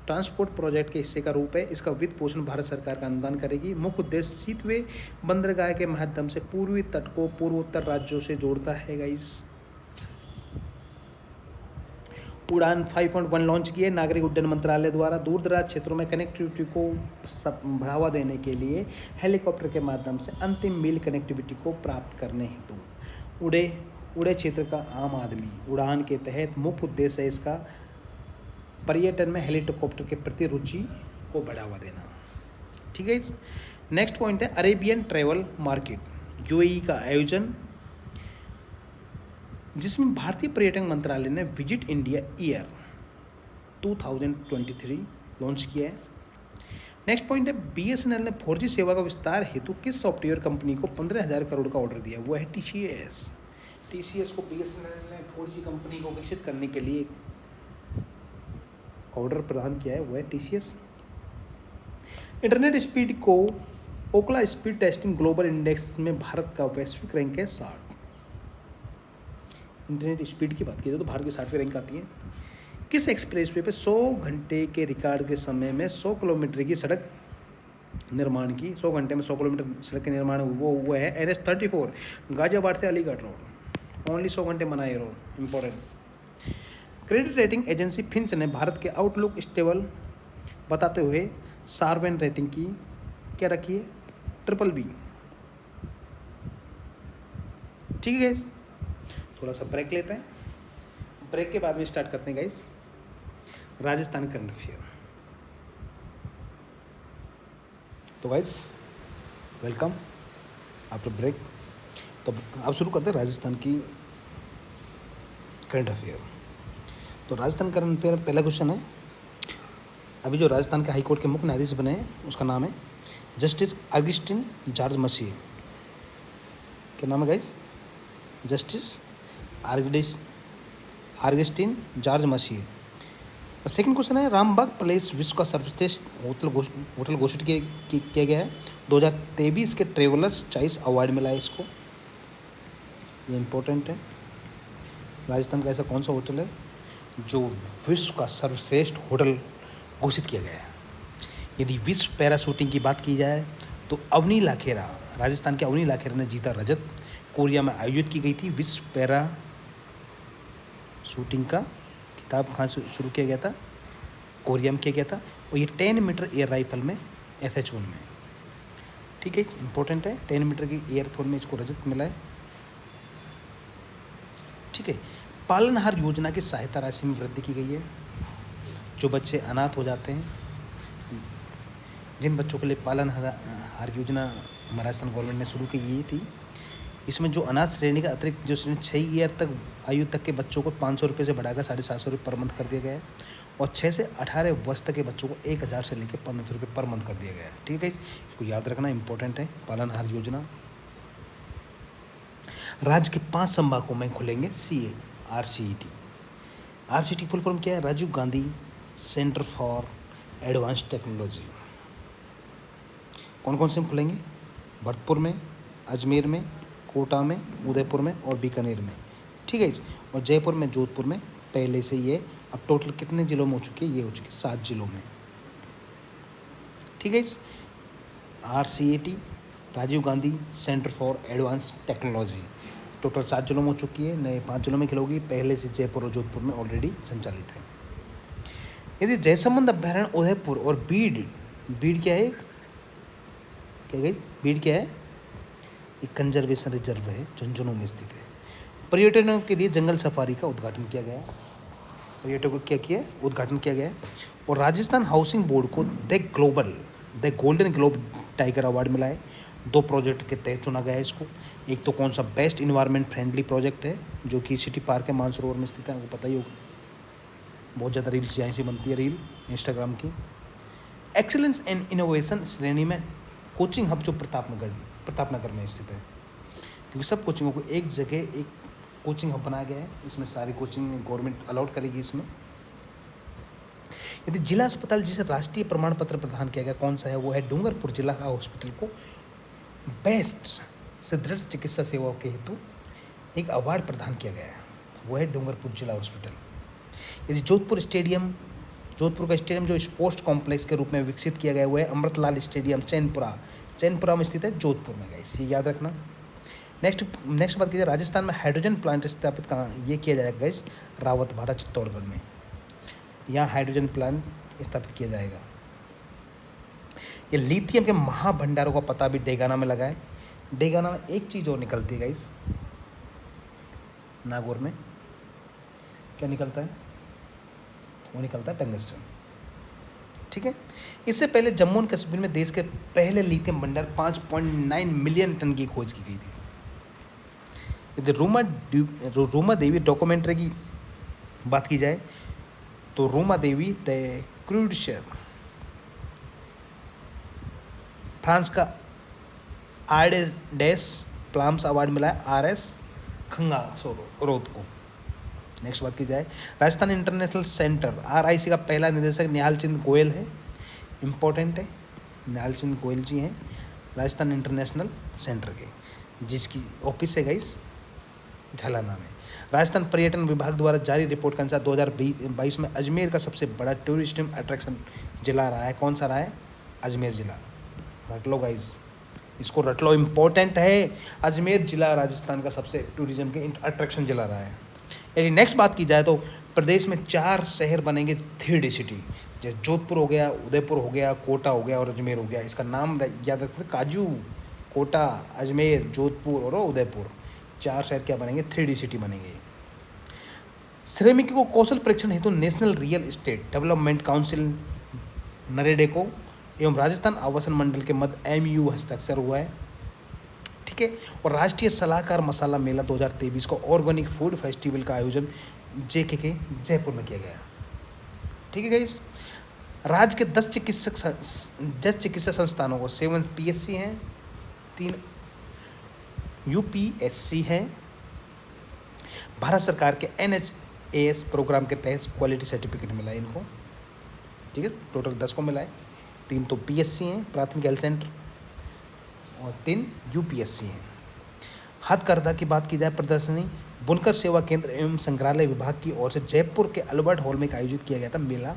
transport project के हिस्से का रूप है। इसका वित्त पोषण भारत सरकार का अनुदान करेगी। मुख्य उद्देश्य सीतवें बंदरगाह के माध्यम से पूर्वी तट को पूर्वोत्तर राज्यों से जोड़ता है। गाइस, उड़ान 5.1 लॉन्च किए नागरिक उड्डयन मंत्रालय द्वारा। दूर दराज क्षेत्रों में कनेक्टिविटी को बढ़ावा देने के लिए हेलीकॉप्टर के माध्यम से अंतिम मील कनेक्टिविटी को प्राप्त करने हेतु उड़े क्षेत्र का आम आदमी उड़ान के तहत मुख्य उद्देश्य है इसका पर्यटन में हेलीकॉप्टर के प्रति रुचि को बढ़ावा देना। ठीक है। नेक्स्ट पॉइंट है अरेबियन ट्रैवल मार्केट UAE का आयोजन, जिसमें भारतीय पर्यटन मंत्रालय ने विजिट इंडिया ईयर 2023 लॉन्च किया है। नेक्स्ट पॉइंट है BSNL ने 4G सेवा का विस्तार हेतु किस सॉफ्टवेयर कंपनी को 15,000 करोड़ का ऑर्डर दिया? वो है TCS को BSNL ने 4G कंपनी को विकसित करने के लिए ऑर्डर प्रदान किया है, वो है TCS। इंटरनेट स्पीड को ओकला स्पीड टेस्टिंग ग्लोबल इंडेक्स में भारत का वैश्विक रैंक है 60। इंटरनेट स्पीड की बात की जाए तो भारत की 60वीं रैंक आती है। किस एक्सप्रेसवे पे 100 घंटे के रिकॉर्ड के समय में 100 किलोमीटर की सड़क निर्माण की 100 घंटे में 100 किलोमीटर सड़क के निर्माण वो है NH34 गाजियाबाद से अलीगढ़ रोड। ओनली 100 घंटे बना है road, important. Credit rating agency Finch ने भारत के आउटलुक स्टेबल बताते हुए सार्वेन रेटिंग की क्या रखी है? BBB। ठीक है। थोड़ा सा ब्रेक लेते हैं, ब्रेक के बाद में स्टार्ट करते हैं गाइस राजस्थान करंट अफेयर। तो गाइस वेलकम आफ्टर ब्रेक। तो अब शुरू करते हैं राजस्थान की करंट अफेयर। तो राजस्थान करंट अफेयर पहला क्वेश्चन है, अभी जो राजस्थान के हाई कोर्ट के मुख्य न्यायाधीश बने हैं उसका नाम है जस्टिस ऑगस्टिन जॉर्ज मसीह। क्या नाम है गाइस? जस्टिस ऑगस्टिन जॉर्ज मसीह। सेकंड क्वेश्चन है रामबाग पैलेस विश्व का सर्वश्रेष्ठ होटल घोषित किया गया है। 2023 के ट्रेवलर्स चॉइस अवार्ड मिला है इसको, ये इंपॉर्टेंट है। राजस्थान का ऐसा कौन सा होटल है जो विश्व का सर्वश्रेष्ठ होटल घोषित किया गया है? यदि विश्व पैरा शूटिंग की बात की जाए तो अवनी लाखेरा, राजस्थान के अवनी लाखेरा ने जीता रजत। कोरिया में आयोजित की गई थी विश्व पैरा शूटिंग का खिताब कहाँ से शुरू किया गया था? कोरिया में किया गया था, और ये 10 मीटर एयर राइफल में SH1 में। ठीक है, इंपॉर्टेंट है। 10 मीटर की एयर फोन में इसको रजत मिला है। ठीक है। पालनहार योजना की सहायता राशि में वृद्धि की गई है। जो बच्चे अनाथ हो जाते हैं, जिन बच्चों के लिए पालनहार योजना हमारे राजस्थान गवर्नमेंट ने शुरू की थी, इसमें जो अनाथ श्रेणी का अतिरिक्त जो 6 ईयर तक आयु तक के बच्चों को 500 रुपये से बढ़ाकर 750 रुपये पर मंथ कर दिया गया है, और 6 से 18 वर्ष तक के बच्चों को 1000 से लेकर 1500 रुपये पर मंथ कर दिया गया है। ठीक है, इसको याद रखना इंपॉर्टेंट है। पालनहार योजना राज्य के 5 संभागों में खुलेंगे RCET। RCET फुल फॉर्म क्या है? Rajiv Gandhi centre for advance technology. कौन कौन से खुलेंगे? भरतपुर में, अजमेर में, कोटा में, उदयपुर में और बीकानेर में। ठीक है, और जयपुर में, जोधपुर में पहले से ये अब टोटल कितने जिलों में हो चुकी है? ये हो चुकी है 7 जिलों में। ठीक है, RCET Rajiv Gandhi centre for advance technology total 7 जिलों में हो चुकी है। नए 5 जिलों में खिलोगी, पहले से जयपुर और जोधपुर में ऑलरेडी संचालित है। यदि जयसमंद अभ्यारण्य उदयपुर और बीड, बीड क्या है, क्या गई, बीड क्या है, एक कंजर्वेशन रिजर्व है, झुंझुनू में स्थित है। पर्यटकों के लिए जंगल सफारी का उद्घाटन किया गया, पर्यटकों को क्या किया, उद्घाटन किया गया। और राजस्थान हाउसिंग बोर्ड को the golden globe tiger award मिला है। 2 प्रोजेक्ट के तहत चुना गया है इसको। एक तो कौन सा, बेस्ट इन्वायरमेंट फ्रेंडली प्रोजेक्ट है जो कि सिटी पार्क है, मानसरोवर में स्थित है, आपको पता ही होगा, बहुत ज़्यादा रील्स यहाँ से बनती है, रील इंस्टाग्राम की। एक्सीलेंस एंड इनोवेशन श्रेणी में कोचिंग हब जो प्रतापनगर में स्थित है, क्योंकि सब कोचिंगों को एक जगह एक कोचिंग हब बनाया गया है, इसमें सारी कोचिंग गवर्नमेंट अलाउड करेगी इसमें। यदि जिला अस्पताल जिसे राष्ट्रीय प्रमाण पत्र प्रदान किया गया कौन सा है, वो है डूंगरपुर जिला हॉस्पिटल को बेस्ट सुदृढ़ चिकित्सा सेवाओं के हेतु एक अवार्ड प्रदान किया गया है, वो है डूंगरपुर जिला हॉस्पिटल। यदि जोधपुर का स्टेडियम जो स्पोर्ट्स कॉम्प्लेक्स के रूप में विकसित किया गया हुआ है अमृतलाल स्टेडियम चैनपुरा में स्थित है, जोधपुर में, गाइस ये याद रखना। नेक्स्ट बात कीजिए, राजस्थान में हाइड्रोजन प्लांट स्थापित कहाँ, ये किया जाएगा गाइस, रावतबाड़ा चित्तौड़गढ़ में, यहाँ हाइड्रोजन प्लांट स्थापित किया जाएगा। ये लिथियम के महाभंडारों का पता भी डेगाना में लगा है। डेगाना में एक चीज़ और निकलती है गाइस, नागौर में क्या निकलता है, वो निकलता है टंगस्टन, ठीक है। इससे पहले जम्मू एंड कश्मीर में देश के पहले लिथियम भंडार 5.9 मिलियन टन की खोज की गई थी। यदि रूमा देवी डॉक्यूमेंट्री की बात की जाए तो रूमा देवी द क्रूडशर फ्रांस का आरएस प्लाम्स अवार्ड मिला है RS खंगारोद को। नेक्स्ट बात की जाए, राजस्थान इंटरनेशनल सेंटर RIC का पहला निदेशक निहाल चंद गोयल है, इम्पोर्टेंट है, निहाल चंद गोयल जी हैं राजस्थान इंटरनेशनल सेंटर के, जिसकी ऑफिस है गाइस झलाना में। राजस्थान पर्यटन विभाग द्वारा जारी रिपोर्ट के अनुसार 2022 में अजमेर का सबसे बड़ा टूरिस्ट अट्रैक्शन जिला रहा है, कौन सा रहा है, अजमेर जिला, रट लो गाइस, इसको रट लो, इम्पोर्टेंट है, अजमेर जिला राजस्थान का सबसे टूरिज्म के अट्रैक्शन जिला रहा है। यदि नेक्स्ट बात की जाए तो प्रदेश में 4 शहर बनेंगे 3D सिटी, जैसे जोधपुर हो गया, उदयपुर हो गया, कोटा हो गया और अजमेर हो गया। इसका नाम याद रखते, काजू, कोटा, अजमेर, जोधपुर और उदयपुर, 4 शहर क्या बनेंगे, 3D सिटी बनेंगे। श्रमिकों को कौशल परीक्षण हेतु national real estate development council NAREDCO एवं राजस्थान आवासन मंडल के मध्य MOU हस्ताक्षर हुआ है, ठीक है। और राष्ट्रीय सलाहकार मसाला मेला 2023 को ऑर्गेनिक फूड फेस्टिवल का आयोजन JKK जयपुर में किया गया, ठीक है गाइस। राज्य के 10 चिकित्सा संस्थानों को 7 PSC हैं, 3 UPSC हैं। भारत सरकार के NHAS प्रोग्राम के तहत क्वालिटी सर्टिफिकेट मिला है इनको, ठीक है, टोटल 10 को मिला है। 3 तो PSC हैं, प्राथमिक हेल्थ सेंटर, और 3 UPSC हैं। हथकरघा की बात की जाए, प्रदर्शनी बुनकर सेवा केंद्र एवं संग्रहालय विभाग की ओर से जयपुर के अल्बर्ट हॉल में आयोजित किया गया था मेला,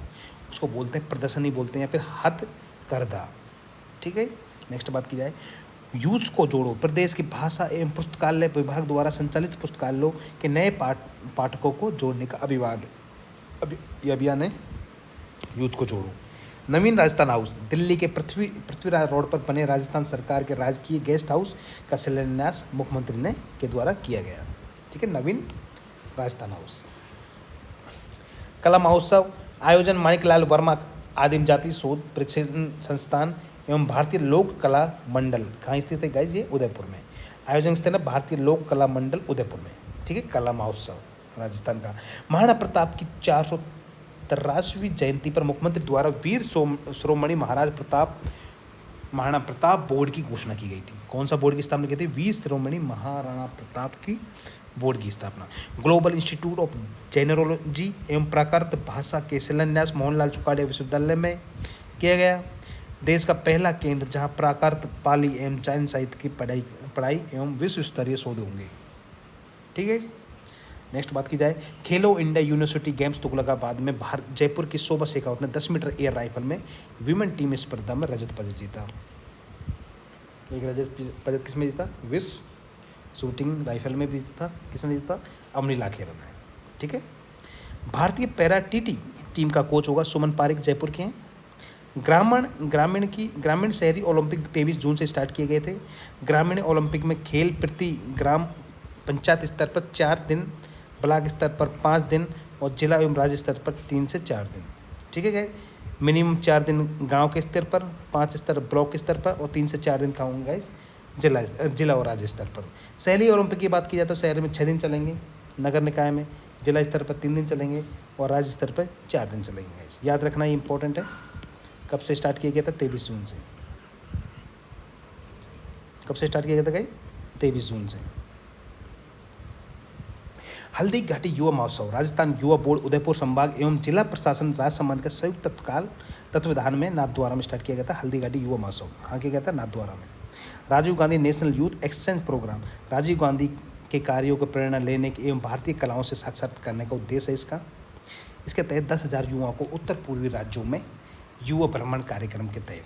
उसको बोलते हैं प्रदर्शनी बोलते हैं या फिर हथकरघा, ठीक है। नेक्स्ट बात की जाए, यूज को जोड़ो, प्रदेश की भाषा एवं पुस्तकालय विभाग द्वारा संचालित पुस्तकालयों के नए पाठकों को जोड़ने का अभियान है, यूथ को जोड़ो। नवीन राजस्थान हाउस दिल्ली के पृथ्वीराज रोड पर बने राजस्थान सरकार के राजकीय गेस्ट हाउस का शिलान्यास मुख्यमंत्री ने के द्वारा किया गया, ठीक है, नवीन राजस्थान हाउस। कला महोत्सव आयोजन माणिकलाल वर्मा आदिम जाति शोध प्रशिक्षण संस्थान एवं भारतीय लोक कला मंडल, कहाँ स्थित है गाइस, ये उदयपुर में। आयोजन स्थल है भारतीय लोक कला मंडल उदयपुर में, ठीक है। कला महोत्सव राजस्थान का। महाराणा प्रताप की 483वीं जयंती पर मुख्यमंत्री द्वारा वीर शिरोमणि महाराणा प्रताप बोर्ड की घोषणा की गई थी। कौन सा बोर्ड की स्थापना की थी, वीर शिरोमणि महाराणा प्रताप की बोर्ड की स्थापना। ग्लोबल इंस्टीट्यूट ऑफ जेनेरोलॉजी एवं प्राकृत भाषा के शिलान्यास मोहनलाल चुकाड़िया विश्वविद्यालय में किया गया। देश का पहला केंद्र जहां प्राकृत, पाली एवं जैन साहित्य की पढ़ाई एवं विश्व स्तरीय शोध होंगे, ठीक है। नेक्स्ट बात की जाए, खेलो इंडिया यूनिवर्सिटी गेम्स तुगलकाबाद में जयपुर की शोभा शेखावत ने 10 मीटर एयर राइफल में विमेन टीम स्पर्धा में रजत पदक जीता। एक रजत पदक किसमें जीता, विश्व शूटिंग राइफल में जीता था, किसने जीता, अमनी लाखेरा ने, ठीक है। भारतीय पैरा टीम का कोच होगा सुमन पारिक, जयपुर के हैं। ग्रामीण शहरी ओलंपिक 23 जून से स्टार्ट किए गए थे। ग्रामीण ओलंपिक में खेल प्रति ग्राम पंचायत स्तर पर 4 दिन, ब्लॉक स्तर पर 5 दिन और जिला एवं राज्य स्तर पर 3 से 4 दिन। ठीक है गाइस, मिनिमम 4 दिन गांव के स्तर पर, 5 स्तर ब्लॉक स्तर पर और 3 से 4 दिन का होंगे गाइस जिला और राज्य स्तर पर। शहरी ओलंपिक की बात की जाए तो शहर में 6 दिन चलेंगे, नगर निकाय में जिला स्तर पर 3 दिन चलेंगे और राज्य स्तर पर 4 दिन चलेंगे गाइस। याद रखना, ये इंपॉर्टेंट है। कब से स्टार्ट किया गया था? 23 जून से। कब से स्टार्ट किया गया था गाइस? 23 जून से। हल्दी घाटी युवा महोत्सव राजस्थान युवा बोर्ड उदयपुर संभाग एवं जिला प्रशासन राजसमंद के संयुक्त तत्वावधान में नाथद्वारा में स्टार्ट किया गया था। हल्दी घाटी युवा महोत्सव कहाँ किया गया था? नाथद्वारा में। Rajiv Gandhi national youth exchange programme Rajiv Gandhi के कार्यों को प्रेरणा लेने के एवं भारतीय कलाओं से साक्षात्कार करने का उद्देश्य है इसका। इसके तहत 10,000 युवाओं को उत्तर पूर्वी राज्यों में युवा भ्रमण कार्यक्रम के तहत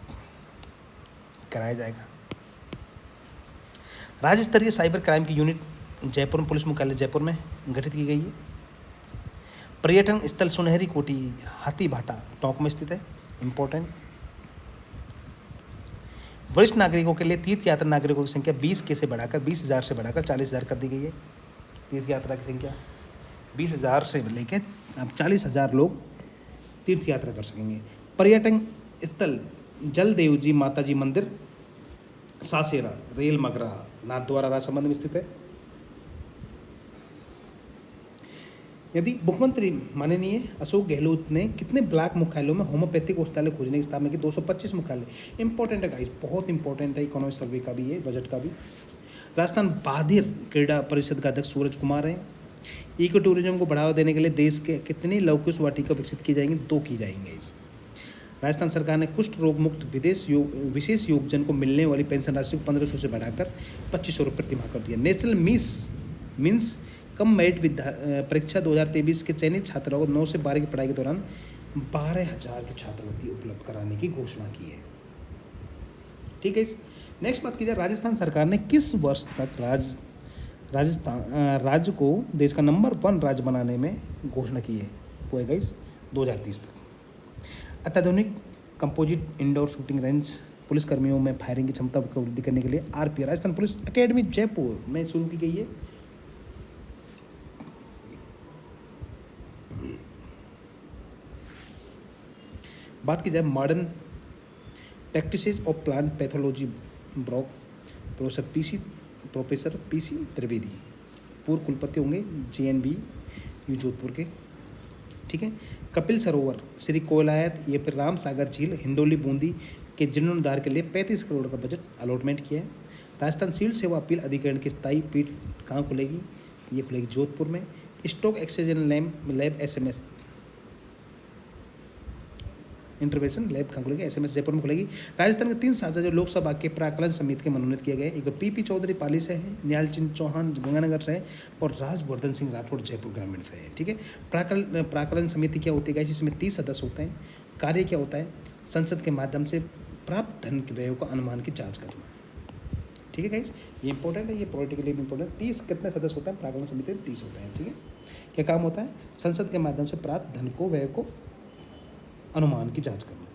कराया जाएगा। राज्य स्तरीय साइबर क्राइम की यूनिट जयपुर पुलिस मुख्यालय जयपुर में गठित की गई है। पर्यटन स्थल सुनहरी कोटी हाथीभाटा टोंक में स्थित है, इंपॉर्टेंट। वरिष्ठ नागरिकों के लिए तीर्थ यात्रा नागरिकों की संख्या 20 से बढ़ाकर 20,000 से बढ़ाकर 40,000 कर दी गई है। तीर्थ यात्रा की संख्या 20,000 से लेकर अब 40,000 लोग तीर्थ यात्रा कर सकेंगे। पर्यटन स्थल जलदेव जी माता जी मंदिर सासेरा रेल मगरा नाथद्वारा राजसमंद में स्थित है। यदि मुख्यमंत्री माननीय अशोक गहलोत ने कितने ब्लॉक मुख्यालयों में होम्योपैथिक औषधालय खोजने की स्थापना की? 225 मुख्यालय। इंपॉर्टेंट है गाइस, बहुत इंपॉर्टेंट है। इकोनॉमिक सर्वे का भी है, बजट का भी। राजस्थान बहादुर क्रीड़ा परिषद का अध्यक्ष सूरज कुमार हैं। इको टूरिज्म को बढ़ावा देने के लिए देश के कितनी लवकुश वाटिका विकसित की जाएंगी? 2 की जाएंगे। इस राजस्थान सरकार ने कुष्ठ रोग मुक्त विशेष योगजन को मिलने वाली पेंशन राशि को 1,500 से बढ़ाकर 2,500 रुपये प्रति माह कर दिया। नेशनल मीन्स कम मेरिट परीक्षा 2023 के चयनित छात्रों को 9 से 12 की पढ़ाई के दौरान 12,000 की छात्रवृत्ति उपलब्ध कराने की घोषणा की है। ठीक है। नेक्स्ट बात की जाए, राजस्थान सरकार ने किस वर्ष तक राज्य को देश का नंबर 1 राज्य बनाने में घोषणा की है? वो है गाइस 2030 तक। अत्याधुनिक composite indoor shooting range police कर्मियों में फायरिंग की क्षमता को वृद्धि करने के लिए RPF Rajasthan police academy Jaipur में शुरू की गई है। बात की जाए modern practices of plant pathology block professor PC Trivedi पूर्व कुलपति होंगे JNV जोधपुर के। ठीक है। कपिल सरोवर श्री कोयलायत ये फिर राम सागर झील हिंडोली बूंदी के जीर्णोद्धार के लिए 35 करोड़ का बजट अलॉटमेंट किया है। राजस्थान सिविल सेवा अपील अधिकरण की स्थायी पीठ कहाँ खुलेगी? ये खुलेगी जोधपुर में। Stock exchange lab SMS intervention lab कहाँ खुलेगी? SMS जयपुर में खुलेगी। राजस्थान के 3 सांसद जो लोकसभा के प्राक्कलन समिति के मनोनीत किए गए, एक तो PP चौधरी पाली से है, निहाल चंद चौहान गंगानगर से है और राजवर्धन सिंह राठौड़ जयपुर ग्रामीण से है। ठीक है। प्राक्कलन समिति क्या होती है? इसमें 30 सदस्य होते हैं। कार्य क्या होता है? संसद के माध्यम से प्राप्त धन के व्ययों का अनुमान की जाँच करना। ठीक है गाइस, ये इंपॉर्टेंट है, ये पॉलिटिकली भी इंपॉर्टेंट। 30 कितने सदस्य होते हैं? प्राक्कलन समिति में 30 होते हैं। ठीक है। क्या काम होता है? संसद के माध्यम से प्राप्त धन को व्यय को अनुमान की जांच करना।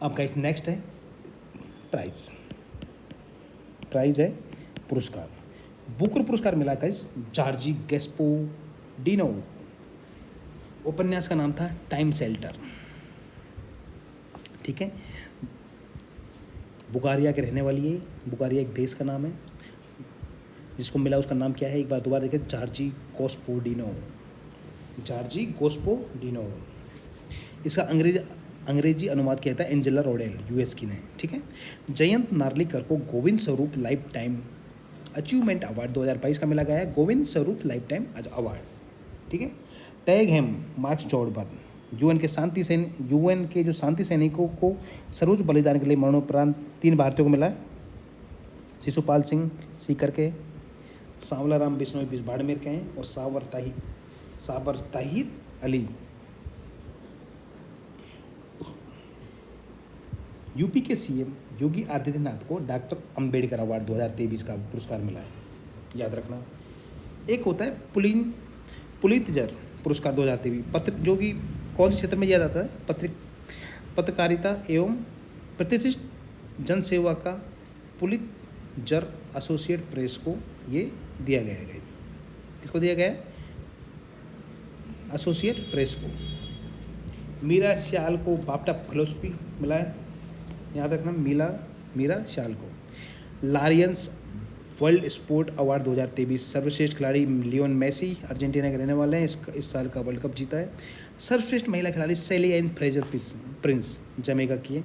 अब गाइस नेक्स्ट है प्राइज है पुरस्कार। बुकर पुरस्कार मिला गाइस जॉर्जी गैस्पोडिनो। उपन्यास का नाम था टाइम शेल्टर। ठीक है। बुगारिया के रहने वाली है। बुगारिया एक देश का नाम है। जिसको मिला उसका नाम क्या है? एक बार दोबारा देखें, जॉर्जी गोस्पोडिनो। इसका अंग्रेजी अनुवाद किया था एंजेला रोडेल, US की ने। ठीक है। जयंत नार्लिकर को Govind Swarup life time achievement award 2022 का मिला गया है। Govind Swarup life time award. ठीक है। टैग हेम मार्च जॉर्डबर्न UN के जो शांति सैनिकों को सर्वोच्च बलिदान के लिए मरणोपरांत 3 भारतीयों को मिला है। शिशुपाल सिंह सीकर के, सांवलाराम बिश्नोई बाड़मेर के हैं और साबर ताहिर अली। यूपी के CM योगी आदित्यनाथ को डॉक्टर अंबेडकर अवार्ड 2023 का पुरस्कार मिला है। याद रखना। एक होता है पुलितजर पुरस्कार 2023 पत्र जो कि कौन से क्षेत्र में दिया जाता है? पत्रकारिता एवं प्रतिष्ठित जनसेवा का पुलित्जर एसोसिएट प्रेस को ये दिया गया है। किसको दिया गया है? एसोसिएट प्रेस को। मीरा श्याल को बाफ्टा फेलोशिप मिला है, याद रखना, मीरा श्याल को। लायंस वर्ल्ड स्पोर्ट अवार्ड 2023 सर्वश्रेष्ठ खिलाड़ी लियोन मेसी अर्जेंटीना के रहने वाले हैं, इस साल का वर्ल्ड कप जीता है। सर्वश्रेष्ठ महिला खिलाड़ी सेली एन फ्रेजर प्रिंस जमेगा की है।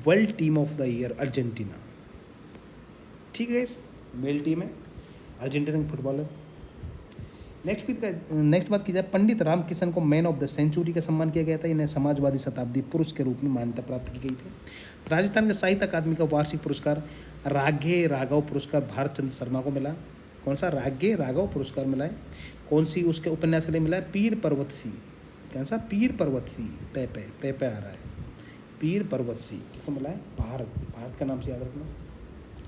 World team of the year Argentina. ठीक है, मेल टीम है अर्जेंटीना की फुटबॉलर। नेक्स्ट बात की जाए, पंडित रामकिशन को मैन ऑफ द सेंचुरी का सम्मान किया गया था। इन्हें समाजवादी शताब्दी पुरुष के रूप में मान्यता प्राप्त की गई थी। राजस्थान के साहित्य अकादमी का वार्षिक पुरस्कार राघे राघव पुरस्कार भारत चंद्र शर्मा को मिला। कौन सा? राघे राघव पुरस्कार मिला है। कौन सी? उसके उपन्यास के लिए मिला है, पीर पर्वत सी। कौन सा? पीर पर्वत सी। पे आ रहा है, पीर पर्वत सी किसको मिला है? भारत का नाम से याद रखना।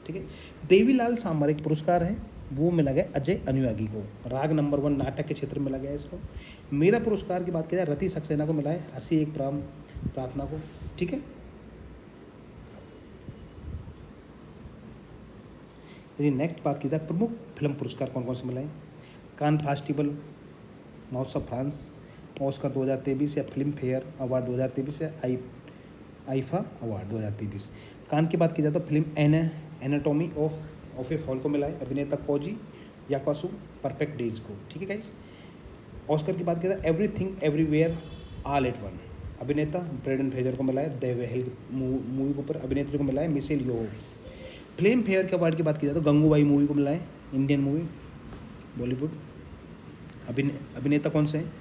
ठीक है। देवीलाल सामरिक पुरस्कार है, वो मिला गया अजय अनुयागी को। राग नंबर 1 नाटक के क्षेत्र में मिला गया इसको। मेरा पुरस्कार की बात की जाए, रति सक्सेना को मिला है, हंसी एक प्रार्थना को। ठीक है। यदि नेक्स्ट बात की जाए, प्रमुख फिल्म पुरस्कार कौन कौन से मिला है? कान फेस्टिवल महोत्सव फ्रांस, ऑस्कर 2023 या फिल्म फेयर अवार्ड 2023 या आईफा अवार्ड 2023। कान की बात की जाए तो film anatomy of A fall को मिला है अभिनेता कोजी याकासु परफेक्ट डेज को। ठीक है गाइस। ऑस्कर की बात की जाए, everything everywhere all at one अभिनेता ब्रेंडन फ्रेजर को मिला है। द वेल मूवी के ऊपर अभिनेत्री को मिला है मिशेल यो। फिल्म फेयर के अवार्ड की बात की जाए तो गंगूबाई मूवी को मिला है, इंडियन मूवी बॉलीवुड। अभिनेता कौन से हैं?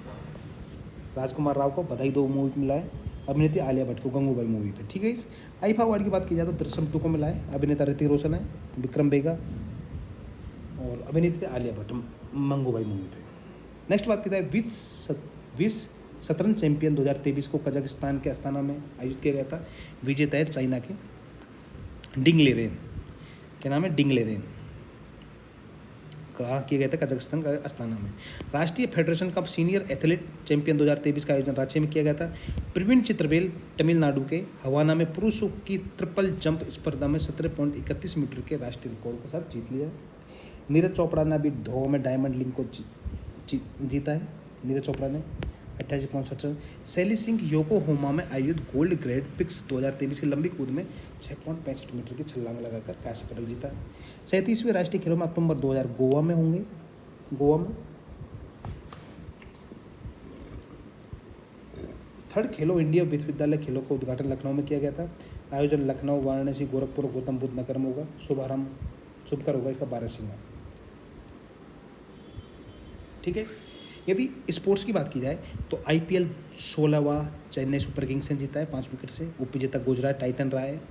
राजकुमार राव को बधाई दो मूवी को मिला है, अभिनेत्री आलिया भट्ट को गंगूबाई मूवी पे। ठीक है इस आईफा अवार्ड की बात की जाए तो दृश्यम 2 को मिला है, अभिनेता ऋतिक रोशन है, विक्रम बेगा और अभिनेत्री आलिया भट्ट मंगूबाई मूवी पे। नेक्स्ट बात की जाए, विश्व शतरंज चैंपियन 2023 को कजाकिस्तान के अस्ताना में आयोजित किया गया था। विजेता है चाइना के डिंग लेरेन। क्या नाम है? डिंग लेरेन। कहाँ किया गया था? कजाकिस्तान का अस्ताना में। राष्ट्रीय federation cup senior athlete champion 2023 का आयोजन रांची में किया गया था। प्रवीण चित्रवेल तमिलनाडु के हवाना में पुरुषों की ट्रिपल जंप स्पर्धा में 17.31 मीटर के राष्ट्रीय रिकॉर्ड के साथ जीत लिया। नीरज चोपड़ा ने अभी धो में डायमंड लिंक को जीता है। नीरज चोपड़ा ने 28.67। शैली सिंह योकोहोमा में आयोजित गोल्ड ग्रेड पिक्स 2023 की लंबी कूद में 6.65 मीटर की छलांग लगाकर कांस्य पदक जीता। 37वें राष्ट्रीय खेलों में अक्टूबर 2000 गोवा में होंगे। गोवा में थर्ड खेलो इंडिया विश्वविद्यालय खेलों का उद्घाटन लखनऊ में किया गया था। आयोजन लखनऊ, वाराणसी, गोरखपुर, गौतम बुद्ध नगर में होगा। शुभकर होगा इसका बारहसिंगा। ठीक है। यदि स्पोर्ट्स की बात की जाए तो IPL 16वां चेन्नई सुपर किंग्स ने जीता है 5 विकेट से। उपविजेता गुजरात टाइटन रहा है।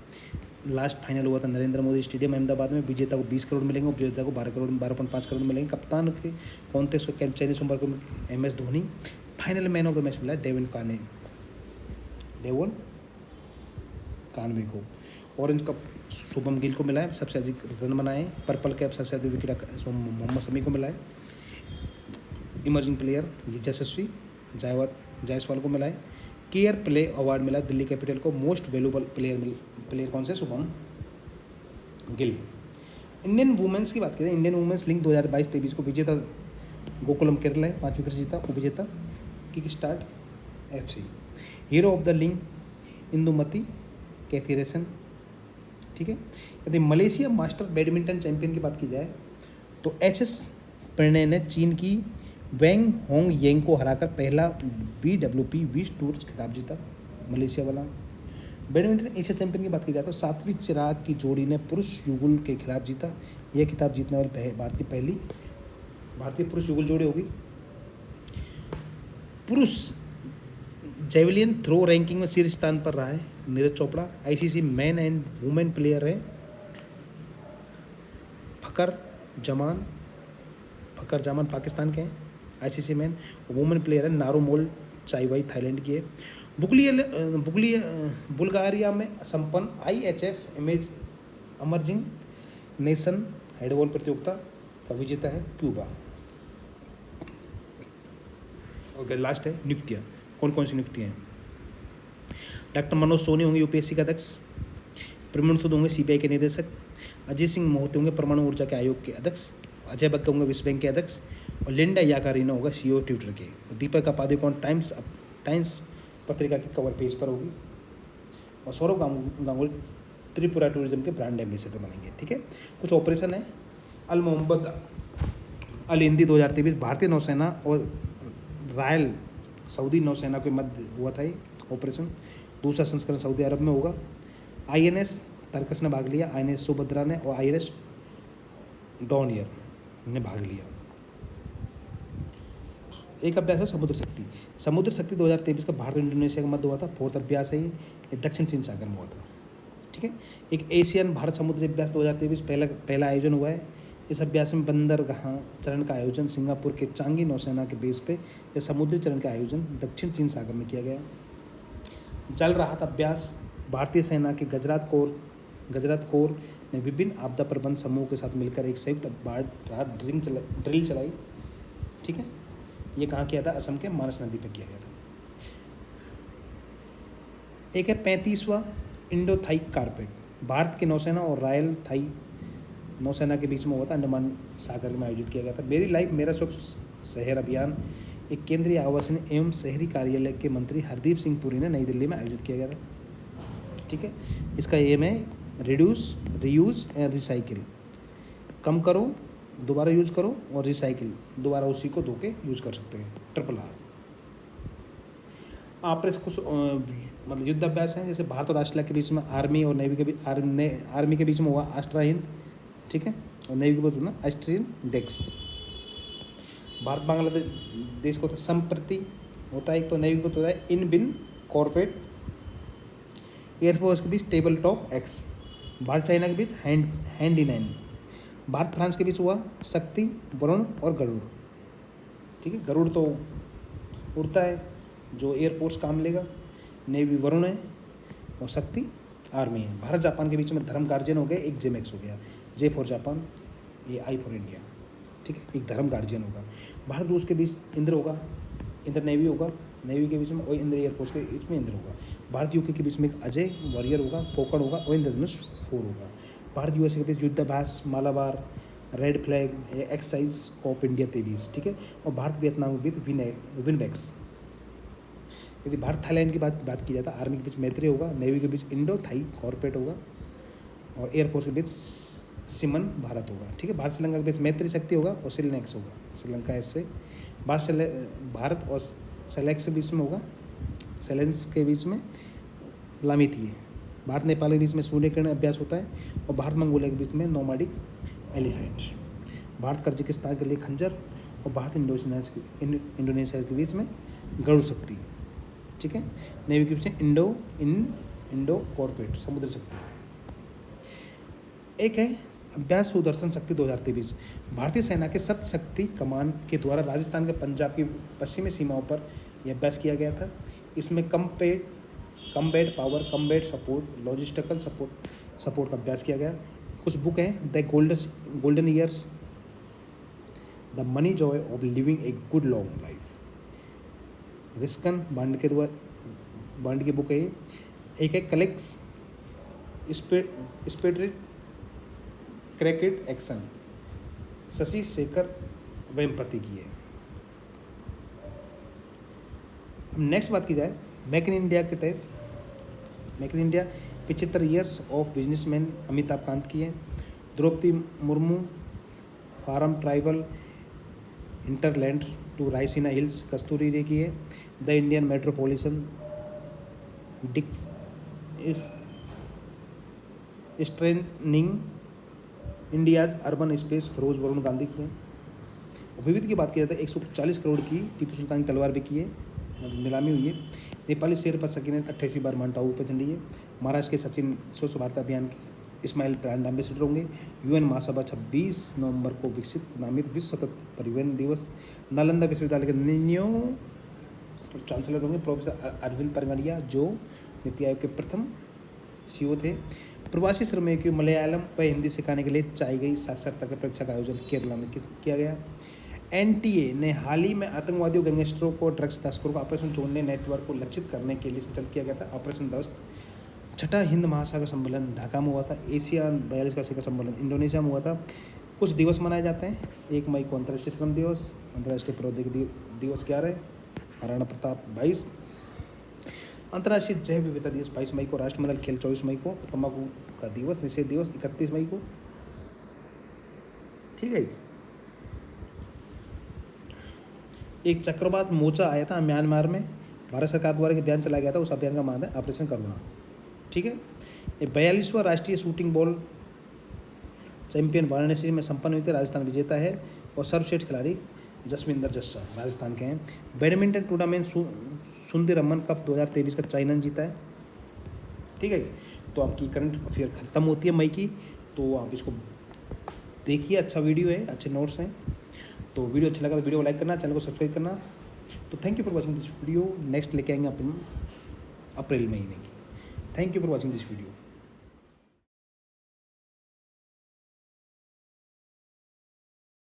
लास्ट फाइनल हुआ था नरेंद्र मोदी स्टेडियम अहमदाबाद में। विजेता को 20 करोड़ मिलेंगे, उपविजेता को 12.5 करोड़ मिलेंगे। कप्तान के कौन थे? Chennai super Kings MS Dhoni. Final man of the match मिला डेवन कानवे को। ऑरेंज कप शुभम गिल को मिला है, सबसे अधिक रन बनाए। पर्पल कैप सबसे अधिक विकेट मोहम्मद शमी को मिला है। इमर्जिंग प्लेयर यशस्वी जायसवाल को मिला है। केयर प्ले अवार्ड मिला दिल्ली कैपिटल को। मोस्ट वैल्यूएबल प्लेयर कौन से? शुभम गिल। इंडियन वुमेन्स की बात करें, इंडियन वुमेन्स लीग 2022-23 को विजेता गोकुलम केरला है, 5 विकेट जीता। उपविजेता kick start FC। Hero of the league Indumathi Kathiresan. ठीक है। यदि मलेशिया मास्टर बैडमिंटन चैंपियन की बात की जाए तो HS प्रणय ने चीन की वेंग होंग येंग को हराकर पहला BWP 20 टूर्स खिताब जीता, मलेशिया वाला। बैडमिंटन एशिया चैंपियन की बात की जाए तो सात्विक चिराग की जोड़ी ने पुरुष युगल के खिलाफ जीता। यह खिताब जीतने वाली भारत की पहली भारतीय पुरुष युगल जोड़ी होगी। पुरुष जेवलिन थ्रो रैंकिंग में शीर्ष स्थान पर रहा है Neeraj Chopra. ICC man and women player है फकर जमान पाकिस्तान के हैं। ICC man. वुमेन प्लेयर है नारोमोल चाइवाई थाईलैंड की है। बुल्गारिया में संपन्न IHF इमर्जिंग नेशन हैंडबॉल प्रतियोगिता का विजेता है क्यूबा। ओके, लास्ट है नियुक्तियाँ। कौन कौन सी नियुक्तियाँ हैं? डॉक्टर मनोज सोनी होंगे यूपीएससी के अध्यक्ष, प्रवीण सूद होंगे सीबीआई के निदेशक, अजय सिंह मोहिते होंगे परमाणु ऊर्जा के आयोग के अध्यक्ष, अजय बग्गा होंगे विश्व बैंक के अध्यक्ष, और लिंडा याकारिनो होगा सीईओ ट्विटर के, और दीपक पादुकोण टाइम्स पत्रिका के कवर पेज पर होगी, और सौरव गांगुली त्रिपुरा टूरिज्म के ब्रांड एम्बेसडर बनेंगे। ठीक है, कुछ ऑपरेशन है। अल मोहम्मद अल हिंदी 2023 भारतीय नौसेना और रॉयल सऊदी नौसेना के मध्य हुआ था ये ऑपरेशन। दूसरा संस्करण सऊदी अरब में होगा। आईएनएस तरकस ने भाग लिया, आईएनएस सुभद्रा ने और आईएनएस डॉनियर ने भाग लिया। एक अभ्यास है समुद्र शक्ति। समुद्र शक्ति 2023 का भारत और इंडोनेशिया का मध्य हुआ था। फोर्थ अभ्यास है ये दक्षिण चीन सागर में हुआ था। ठीक है, एक एशियन भारत समुद्री अभ्यास 2023 पहला आयोजन हुआ है। इस अभ्यास में बंदरगाह चरण का आयोजन सिंगापुर के चांगी नौसेना के बेस पे यह समुद्री चरण का आयोजन दक्षिण चीन सागर में किया गया। जल राहत अभ्यास भारतीय सेना के गुजरात कोर ने विभिन्न आपदा प्रबंध समूह के साथ मिलकर एक संयुक्त बाढ़ राहत ड्रिल चलाई। ठीक है, ये कहाँ किया था? असम के मानस नदी पर किया गया था। एक है 35वां इंडो थाई कारपेट, भारत की नौसेना और रॉयल थाई नौसेना के बीच में हुआ था, अंडमान सागर में आयोजित किया गया था। मेरी लाइफ मेरा सुख शहर अभियान एक केंद्रीय आवासन एवं शहरी कार्यालय के मंत्री हरदीप सिंह पुरी ने नई दिल्ली में आयोजित किया गया था। ठीक है, इसका एम है रिड्यूस, रीयूज एंड रिसाइकिल। कम करो, दोबारा यूज करो, और रिसाइकिल दोबारा उसी को धो के यूज कर सकते हैं। RRR आप कुछ मतलब युद्ध अभ्यास हैं, जैसे भारत और ऑस्ट्रेलिया के बीच में आर्मी और नेवी के बीच आर्मी के बीच में हुआ ऑस्ट्रा हिंद। ठीक है, और नेवी के बीच में ऑस्ट्रियन डेक्स। भारत बांग्लादेश को तो संप्रति होता है, एक तो नेवी को होता है इन बिन कॉर्पोरेट। एयरफोर्स के बीच table top ex. Bharat China के बीच hand in hand. Bharat France के बीच हुआ शक्ति, वरुण और गरुड़। ठीक है, गरुड़ तो उड़ता है, जो एयरफोर्स काम लेगा। नेवी वरुण है और शक्ति आर्मी है। भारत जापान के बीच में धर्म गार्जियन हो गए, एक जेमेक्स हो गया, जे फॉर जापान, ये आई फॉर इंडिया। ठीक है, एक धर्म गार्जियन होगा। भारत रूस के बीच इंद्र होगा, इंद्र नेवी होगा, नेवी के बीच में, और इंद्र एयरफोर्स के बीच में इंद्र होगा। भारत यूके के बीच में एक अजय वॉरियर होगा, कोकण होगा, और इंद्रधनुष 4 होगा। भारत यूएसए के बीच युद्धाभ्यास Malabar, red flag, exercise of India 23। ठीक है, और भारत वियतनाम के बीच विनबैक्स। यदि भारत थाईलैंड की बात की जाए तो आर्मी के बीच मैत्री होगा, नेवी के बीच इंडो थाई कॉर्पोरेट होगा, और एयरफोर्स के बीच सिमन भारत होगा। ठीक है, भारत श्रीलंका के बीच मैत्री शक्ति होगा और सिलनेक्स होगा, श्रीलंका ऐसे। भारत और सेलेक्स के बीच में होगा, सेलेंस के बीच में लामिती है। भारत नेपाल के बीच में सूर्यकिरण अभ्यास होता है, और भारत मंगोलिया के बीच में नोमैडिक एलिफेंट। भारत कर्जिकिस्तान के लिए खंजर, और भारत इंडोनेशिया के बीच में गरुड़ शक्ति। ठीक है, नेवी के बीच में इंडो कॉर्पोरेट समुद्र शक्ति। एक है अभ्यास सुदर्शन शक्ति 2023। भारतीय सेना के सप्त शक्ति कमान के द्वारा राजस्थान के पंजाब की पश्चिमी सीमाओं पर यह अभ्यास किया गया था। इसमें combat power, combat support, logistical support का अभ्यास किया गया। कुछ बुक हैं, the golden years, the money joy of living a good long life, Ruskin Bond की बुक है। एक है collects spirit cricket action, Shashi Shekhar Vempati की है। अब नेक्स्ट बात की जाए मेक इन इंडिया के तहत, make in India 75 years of businessman Amitabh Kant की है। Draupadi Murmu from tribal hinterland to Raisina hills Kasturi Ray की है। The Indian metropolitan dix is straining India's urban space Feroze Varun Gandhi की है। विविध की बात की जाए तो 140 करोड़ की टीपू सुल्तान की तलवार बिकी है, मतलब नीलामी हुई है। नेपाली शेरपा सकी ने 28वीं बार माउंट आबू पर झंडी है। महाराष्ट्र के सचिन स्वच्छ भारत अभियान के इस्माइल ब्रांड एम्बेसडर होंगे। यूएन महासभा 26 नवंबर को विकसित नामित विश्व सतत परिवहन दिवस। नालंदा विश्वविद्यालय के नियो चांसलर होंगे प्रोफेसर अरविंद परगड़िया, जो नीति आयोग के प्रथम सीईओ थे। प्रवासी श्रमिकों को मलयालम व हिंदी सिखाने के लिए चाही गई साक्षरता परीक्षा का आयोजन केरला में किया गया। एनटीए ने हाल ही में आतंकवादियों, गैंगस्टरों को, ड्रग्स तस्करों को ऑपरेशन छोड़ने नेटवर्क को लक्षित करने के लिए संचालित किया गया था ऑपरेशन दोस्त। छठा हिंद महासागर सम्मेलन ढाका में हुआ था। एशिया 42 का शिखर सम्मेलन इंडोनेशिया में हुआ था। कुछ दिवस मनाए जाते हैं। 1 मई को अंतर्राष्ट्रीय श्रम दिवस, अंतर्राष्ट्रीय प्रौद्योगिकी दिवस 11, महाराणा प्रताप 22, अंतर्राष्ट्रीय जैव विविधता दिवस 22 मई को, राष्ट्रमंडल खेल 24 मई को, तंबाकू का दिवस निषेध दिवस 31 मई को। ठीक है। एक चक्रवात मोचा आया था म्यांमार में, भारत सरकार द्वारा एक अभियान चलाया गया था, उस अभियान का नाम है ऑपरेशन करुणा। ठीक है। ये 42वां राष्ट्रीय शूटिंग बॉल चैंपियन वाराणसी में संपन्न हुई थी। राजस्थान विजेता है और सर्वश्रेष्ठ खिलाड़ी जसविंदर जस्सा राजस्थान के हैं। बैडमिंटन टूर्नामेंट सुंदरमन कप 2023 का चाइना ने जीता है। ठीक है। तो आपकी करंट अफेयर खत्म होती है मई की, तो आप इसको देखिए। अच्छा वीडियो है, अच्छे नोट्स हैं। तो वीडियो अच्छा लगा तो वीडियो को लाइक करना, चैनल को सब्सक्राइब करना। तो thank you for watching this video. Next लेके आएंगे अपन अप्रैल महीने की। Thank you for watching this video.